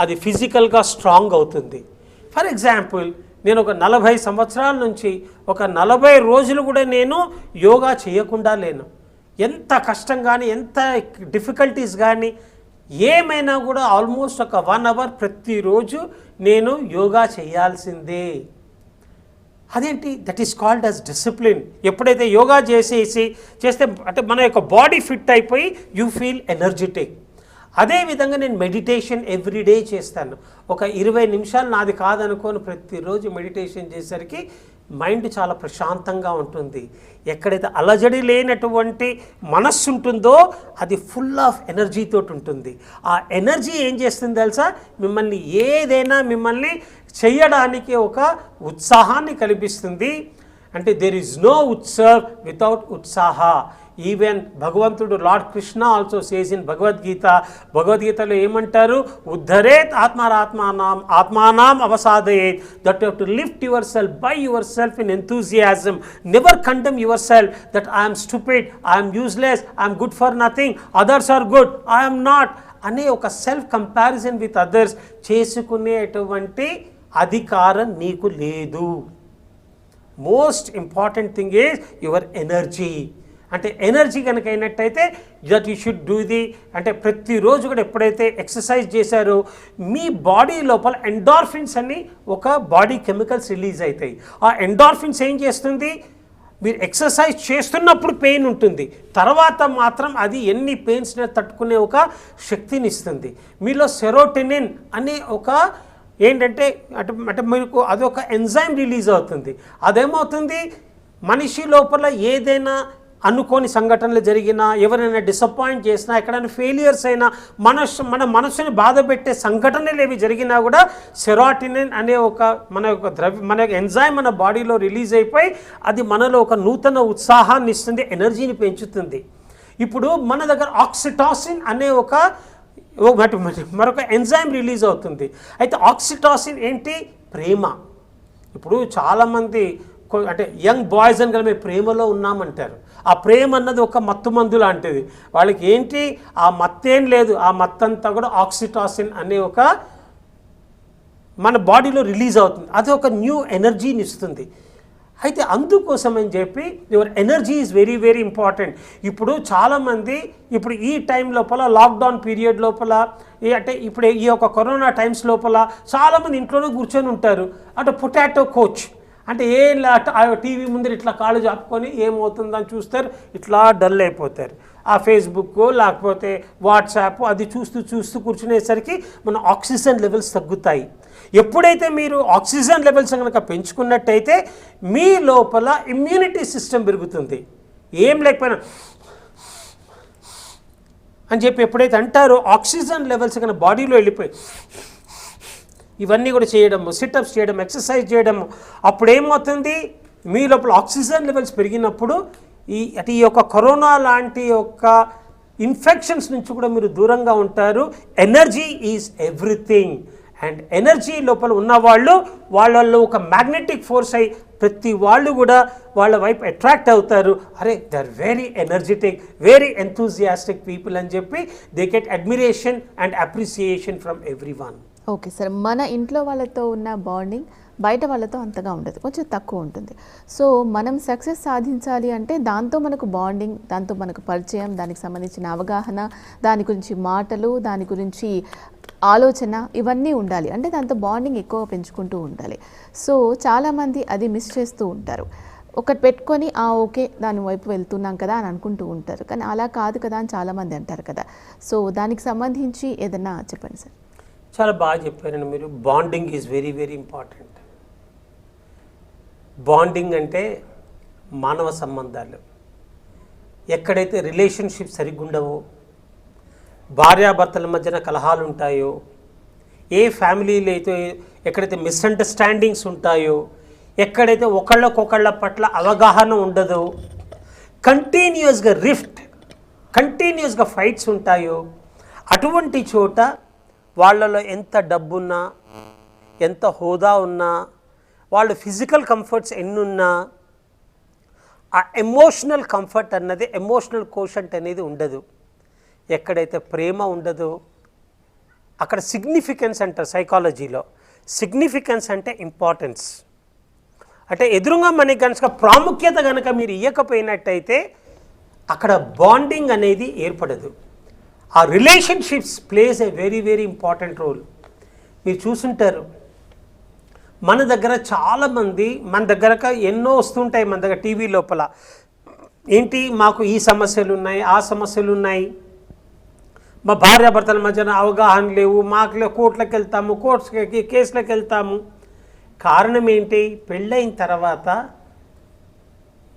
అది ఫిజికల్గా స్ట్రాంగ్ అవుతుంది. ఫర్ ఎగ్జాంపుల్, నేను ఒక 40 సంవత్సరాల నుంచి ఒక 40 రోజులు కూడా నేను యోగా చేయకుండా లేను. ఎంత కష్టం కానీ, ఎంత డిఫికల్టీస్ కానీ ఏమైనా కూడా ఆల్మోస్ట్ ఒక 1 అవర్ ప్రతిరోజు నేను యోగా చేయాల్సిందే. అదేంటి? That is called as discipline. ఎప్పుడైతే యోగా చేస్తే అంటే మన యొక్క బాడీ ఫిట్ అయిపోయి యూ ఫీల్ ఎనర్జెటిక్. అదేవిధంగా నేను మెడిటేషన్ ఎవ్రీడే చేస్తాను. ఒక 20 నిమిషాలు నాది కాదనుకోని ప్రతిరోజు మెడిటేషన్ చేసేసరికి మైండ్ చాలా ప్రశాంతంగా ఉంటుంది. ఎక్కడైతే అలజడి లేనటువంటి మనస్సు ఉంటుందో అది ఫుల్ ఆఫ్ ఎనర్జీతో ఉంటుంది. ఆ ఎనర్జీ ఏం చేస్తుంది తెలుసా? మిమ్మల్ని ఏదైనా మిమ్మల్ని చేయడానికి ఒక ఉత్సాహాన్ని కల్పిస్తుంది. అంటే దేర్ ఈజ్ నో ఉత్సవ్ వితౌట్ ఉత్సాహ. ఈవెన్ భగవంతుడు lord Krishna also says in భగవద్గీతలో ఏమంటారు? ఉద్ధరేత్ ఆత్మానాం అవసాదయేత్. That you have to lift yourself by yourself in enthusiasm. Never condemn yourself that I'm stupid, I'm useless, I'm good for nothing, others are good, I'm not అనే ఒక self comparison with others చేసుకునేటువంటి అధికారం నీకు లేదు. Most important thing is your energy. అంటే energy కనుక అయినట్టయితే that you should do the అంటే ప్రతిరోజు కూడా ఎప్పుడైతే ఎక్సర్సైజ్ చేశారో మీ బాడీ లోపల ఎండార్ఫిన్స్ అని ఒక బాడీ కెమికల్స్ రిలీజ్ అవుతాయి. ఆ ఎండార్ఫిన్స్ ఏం చేస్తుంది, మీరు ఎక్సర్సైజ్ చేస్తున్నప్పుడు పెయిన్ ఉంటుంది, తర్వాత మాత్రం అది ఎన్ని పెయిన్స్ని తట్టుకునే ఒక శక్తిని ఇస్తుంది. మీలో సెరోటోనిన్ అనే ఒక ఏంటంటే అంటే మీకు అదొక ఎంజైమ్ రిలీజ్ అవుతుంది. అదేమవుతుంది, మనిషి లోపల ఏదైనా అనుకోని సంఘటనలు జరిగినా, ఎవరైనా డిసప్పాయింట్ చేసినా, ఎక్కడైనా ఫెయిలియర్స్ అయినా, మన మనసుని బాధ పెట్టే సంఘటనలు ఏవి జరిగినా కూడా సెరోటోనిన్ అనే ఒక మన ఎంజైమ్ మన బాడీలో రిలీజ్ అయిపోయి అది మనలో ఒక నూతన ఉత్సాహాన్ని ఇస్తుంది, ఎనర్జీని పెంచుతుంది. ఇప్పుడు మన దగ్గర ఆక్సిటాసిన్ అనే మరొక ఎంజైమ్ రిలీజ్ అవుతుంది. అయితే ఆక్సిటాసిన్ ఏంటి, ప్రేమ. ఇప్పుడు చాలామంది అంటే యంగ్ బాయ్స్ అని కదా మేము ప్రేమలో ఉన్నామంటారు. ఆ ప్రేమ అన్నది ఒక మత్తు మందు లాంటిది. వాళ్ళకి ఏంటి, ఆ మత్తేం లేదు, ఆ మత్తంతా కూడా ఆక్సిటాసిన్ అనే ఒక మన బాడీలో రిలీజ్ అవుతుంది. అది ఒక న్యూ ఎనర్జీని ఇస్తుంది. అయితే అందుకోసం అని చెప్పి your energy is very very important. ఇప్పుడు చాలామంది ఇప్పుడు ఈ టైం లోపల లాక్డౌన్ పీరియడ్ లోపల అంటే ఇప్పుడు ఈ యొక్క కరోనా టైమ్స్ లోపల చాలామంది ఇంట్లోనే కూర్చొని ఉంటారు. అంటే పొటాటో కోచ్ అంటే టీవీ ముందర ఇట్లా కాళ్ళు చాపుకొని ఏమవుతుందని చూస్తారు, ఇట్లా డల్ అయిపోతారు. ఆ ఫేస్బుక్ లేకపోతే వాట్సాప్ అది చూస్తూ కూర్చునేసరికి మన ఆక్సిజన్ లెవెల్స్ తగ్గుతాయి. ఎప్పుడైతే మీరు ఆక్సిజన్ లెవెల్స్ కనుక పెంచుకున్నట్టయితే మీ లోపల ఇమ్యూనిటీ సిస్టమ్ పెరుగుతుంది. ఏం లేకపోయినా అని చెప్పి ఎప్పుడైతే అంటారో ఆక్సిజన్ లెవెల్స్ కనుక బాడీలో వెళ్ళిపోయి ఇవన్నీ కూడా చేయడము, సిటప్స్ చేయడం, ఎక్సర్సైజ్ చేయడము, అప్పుడు ఏమవుతుంది, మీ లోపల ఆక్సిజన్ లెవెల్స్ పెరిగినప్పుడు ఈ యొక్క కరోనా లాంటి యొక్క ఇన్ఫెక్షన్స్ నుంచి కూడా మీరు దూరంగా ఉంటారు. Energy is everything. And energy లోపల ఉన్నవాళ్ళు వాళ్ళల్లో ఒక మ్యాగ్నెటిక్ ఫోర్స్ అయి ప్రతి వాళ్ళు కూడా వాళ్ళ వైపు అట్రాక్ట్ అవుతారు. అరే they are very energetic, very enthusiastic people అని చెప్పి they get admiration and appreciation from everyone. Okay sir, మన ఇంట్లో వాళ్ళతో ఉన్న బాండింగ్ బయట వాళ్ళతో అంతగా ఉండదు, కొంచెం తక్కువ ఉంటుంది. సో మనం సక్సెస్ సాధించాలి అంటే దాంతో మనకు బాండింగ్, దాంతో మనకు పరిచయం, దానికి సంబంధించిన అవగాహన, దాని గురించి మాటలు, దాని గురించి ఆలోచన ఇవన్నీ ఉండాలి. అంటే దాంతో బాండింగ్ ఎక్కువ పెంచుకుంటూ ఉండాలి. సో చాలామంది అది మిస్ చేస్తూ ఉంటారు. ఒకటి పెట్టుకొని ఓకే దాని వైపు వెళ్తున్నాం కదా అని అనుకుంటూ ఉంటారు. కానీ అలా కాదు కదా అని చాలామంది అంటారు కదా. సో దానికి సంబంధించి ఏదన్నా చెప్పండి సార్. చాలా బాగా చెప్పారండి మీరు. Bonding is very very important. Bonding అంటే మానవ సంబంధాలు. ఎక్కడైతే రిలేషన్షిప్ సరిగ్గా ఉండవో, భార్యాభర్తల మధ్యన కలహాలు ఉంటాయో, ఏ ఫ్యామిలీలో అయితే ఎక్కడైతే మిస్అండర్స్టాండింగ్స్ ఉంటాయో, ఎక్కడైతే ఒకళ్ళకొకళ్ళ పట్ల అవగాహన ఉండదో, కంటిన్యూస్గా ఫైట్స్ ఉంటాయో, అటువంటి చోట వాళ్ళలో ఎంత డబ్బున్నా, ఎంత హోదా ఉన్నా, వాళ్ళు ఫిజికల్ కంఫర్ట్స్ ఎన్నున్నా, ఆ ఎమోషనల్ కంఫర్ట్ అన్నది, ఎమోషనల్ కోషంట్ అనేది ఉండదు. ఎక్కడైతే ప్రేమ ఉండదో అక్కడ సిగ్నిఫికెన్స్ అంటారు సైకాలజీలో. సిగ్నిఫికెన్స్ అంటే ఇంపార్టెన్స్. అంటే ఎదురుగా మనకి కనుక ప్రాముఖ్యత కనుక మీరు ఇవ్వకపోయినట్టయితే అక్కడ బాండింగ్ అనేది ఏర్పడదు. ఆ relationships plays a very very important role. మీరు చూసుంటారు, మన దగ్గర చాలామంది మన దగ్గరకు ఎన్నో వస్తుంటాయి. మన దగ్గర టీవీ లోపల ఏంటి, మాకు ఈ సమస్యలు ఉన్నాయి, ఆ సమస్యలు ఉన్నాయి, మా భార్యాభర్తల మధ్యన అవగాహన లేవు, మాకు కోర్టులకు వెళ్తాము, కేసులకు వెళ్తాము. కారణం ఏంటి, పెళ్ళైన తర్వాత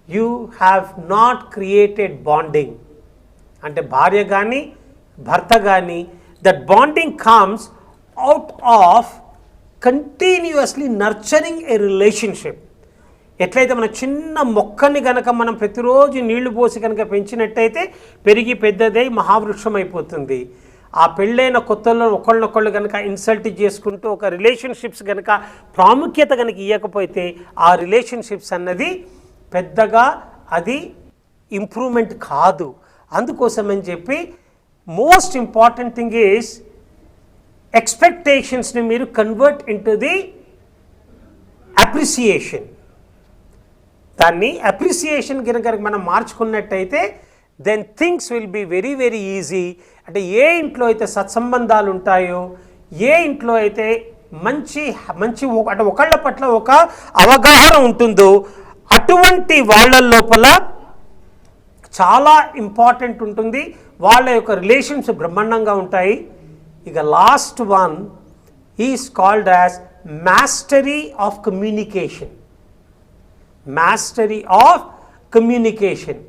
you have not created bonding. అంటే భార్య కానీ భర్త కానీ that bonding comes out of continuously nurturing A relationship. ఎట్లయితే మన చిన్న మొక్కని కనుక మనం ప్రతిరోజు నీళ్లు పోసి కనుక పెంచినట్టయితే పెరిగి పెద్దదై మహావృక్షం అయిపోతుంది. ఆ పెళ్ళైన కొత్తల్లో ఒకళ్ళనొకళ్ళు కనుక ఇన్సల్ట్ చేసుకుంటూ ఒక రిలేషన్షిప్స్ కనుక ప్రాముఖ్యత కనుక ఇవ్వకపోతే ఆ రిలేషన్షిప్స్ అన్నది పెద్దగా అది ఇంప్రూవ్మెంట్ కాదు. అందుకోసమని చెప్పి మోస్ట్ ఇంపార్టెంట్ థింగ్ ఈజ్ ఎక్స్పెక్టేషన్స్ని మీరు కన్వర్ట్ ఇంటూ ది అప్రిసియేషన్. దాన్ని అప్రిసియేషన్ కనుక మనం మార్చుకున్నట్టయితే then things will be very very easy. అంటే ఏ ఇంట్లో అయితే సత్సంబంధాలు ఉంటాయో, ఏ ఇంట్లో అయితే మంచి మంచి అంటే ఒకళ్ళ పట్ల ఒక అవగాహన ఉంటుందో అటువంటి వాళ్ళ లోపల చాలా ఇంపార్టెంట్ ఉంటుంది, వాళ్ళ యొక్క రిలేషన్స్ బ్రహ్మాండంగా ఉంటాయి. ఇక last one is called as mastery of communication. Mastery of communication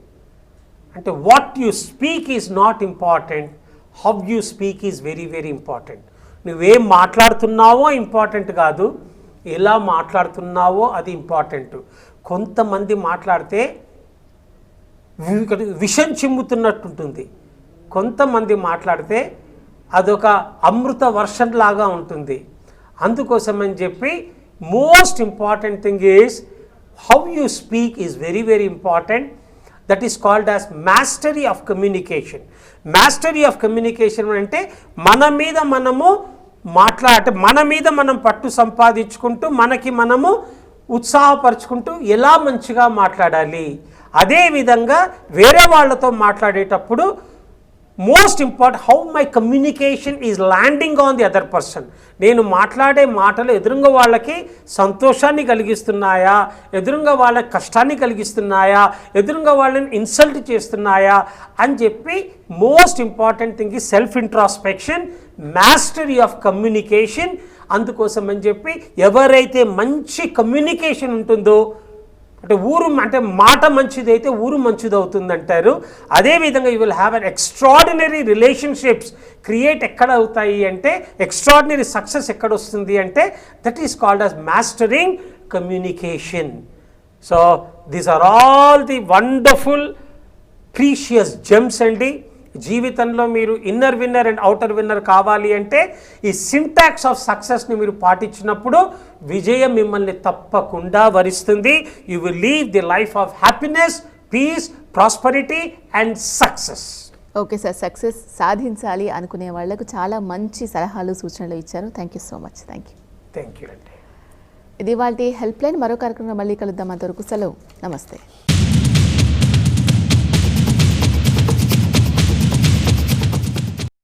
అంటే what you speak is not important, how you speak is very very important. నువ్వేం మాట్లాడుతున్నావో ఇంపార్టెంట్ కాదు, ఎలా మాట్లాడుతున్నావో అది ఇంపార్టెంట్. కొంతమంది మాట్లాడితే విషం చిమ్ముతున్నట్టుంటుంది, కొంతమంది మాట్లాడితే అదొక అమృత వర్షం లాగా ఉంటుంది. అందుకోసమని చెప్పి most important thing is how you speak is very very important. That is called as mastery of communication. Mastery of communication అంటే మన మీద మనం పట్టు సంపాదించుకుంటూ మనకి మనము ఉత్సాహపరుచుకుంటూ ఎలా మంచిగా మాట్లాడాలి. అదేవిధంగా వేరే వాళ్ళతో మాట్లాడేటప్పుడు most important how my communication is landing on the other person. నేను మాట్లాడే మాటలు ఎదురుంగా వాళ్ళకి సంతోషాన్ని కలిగిస్తున్నాయా, ఎదురుంగా వాళ్ళకి కష్టాన్ని కలిగిస్తున్నాయా, ఎదురుంగా వాళ్ళని ఇన్సల్ట్ చేస్తున్నాయా అని చెప్పి మోస్ట్ ఇంపార్టెంట్ థింగ్ ఈ self introspection, mastery of communication. అందుకోసం అని చెప్పి ఎవరైతే మంచి కమ్యూనికేషన్ ఉంటుందో అంటే మాట మంచిదైతే ఊరు మంచిదవుతుంది అంటారు. అదేవిధంగా you will have an extraordinary relationships create ఎక్కడ అవుతాయి అంటే, ఎక్స్ట్రాడినరీ సక్సెస్ ఎక్కడ వస్తుంది అంటే that is called as mastering communication. So these are all the wonderful precious gems అండి. జీవితంలో మీరు inner winner and outer winner కావాలి అంటే ఈ సింటాక్స్ ఆఫ్ సక్సెస్ని మీరు పాటించినప్పుడు విజయం మిమ్మల్ని తప్పకుండా వరిస్తుంది. You will leave the life of happiness, peace, prosperity and success. Okay sir, success సాధించాలి అనుకునే వాళ్లకు చాలా మంచి సలహాలు సూచనలు ఇచ్చారు. Thank you so much. Thank you అండి. ఇది వాళ్ళ హెల్ప్ లైన్. మరో కార్యక్రమం మళ్ళీ కలుద్దాం. అంతవరకు సెలవు. నమస్తే.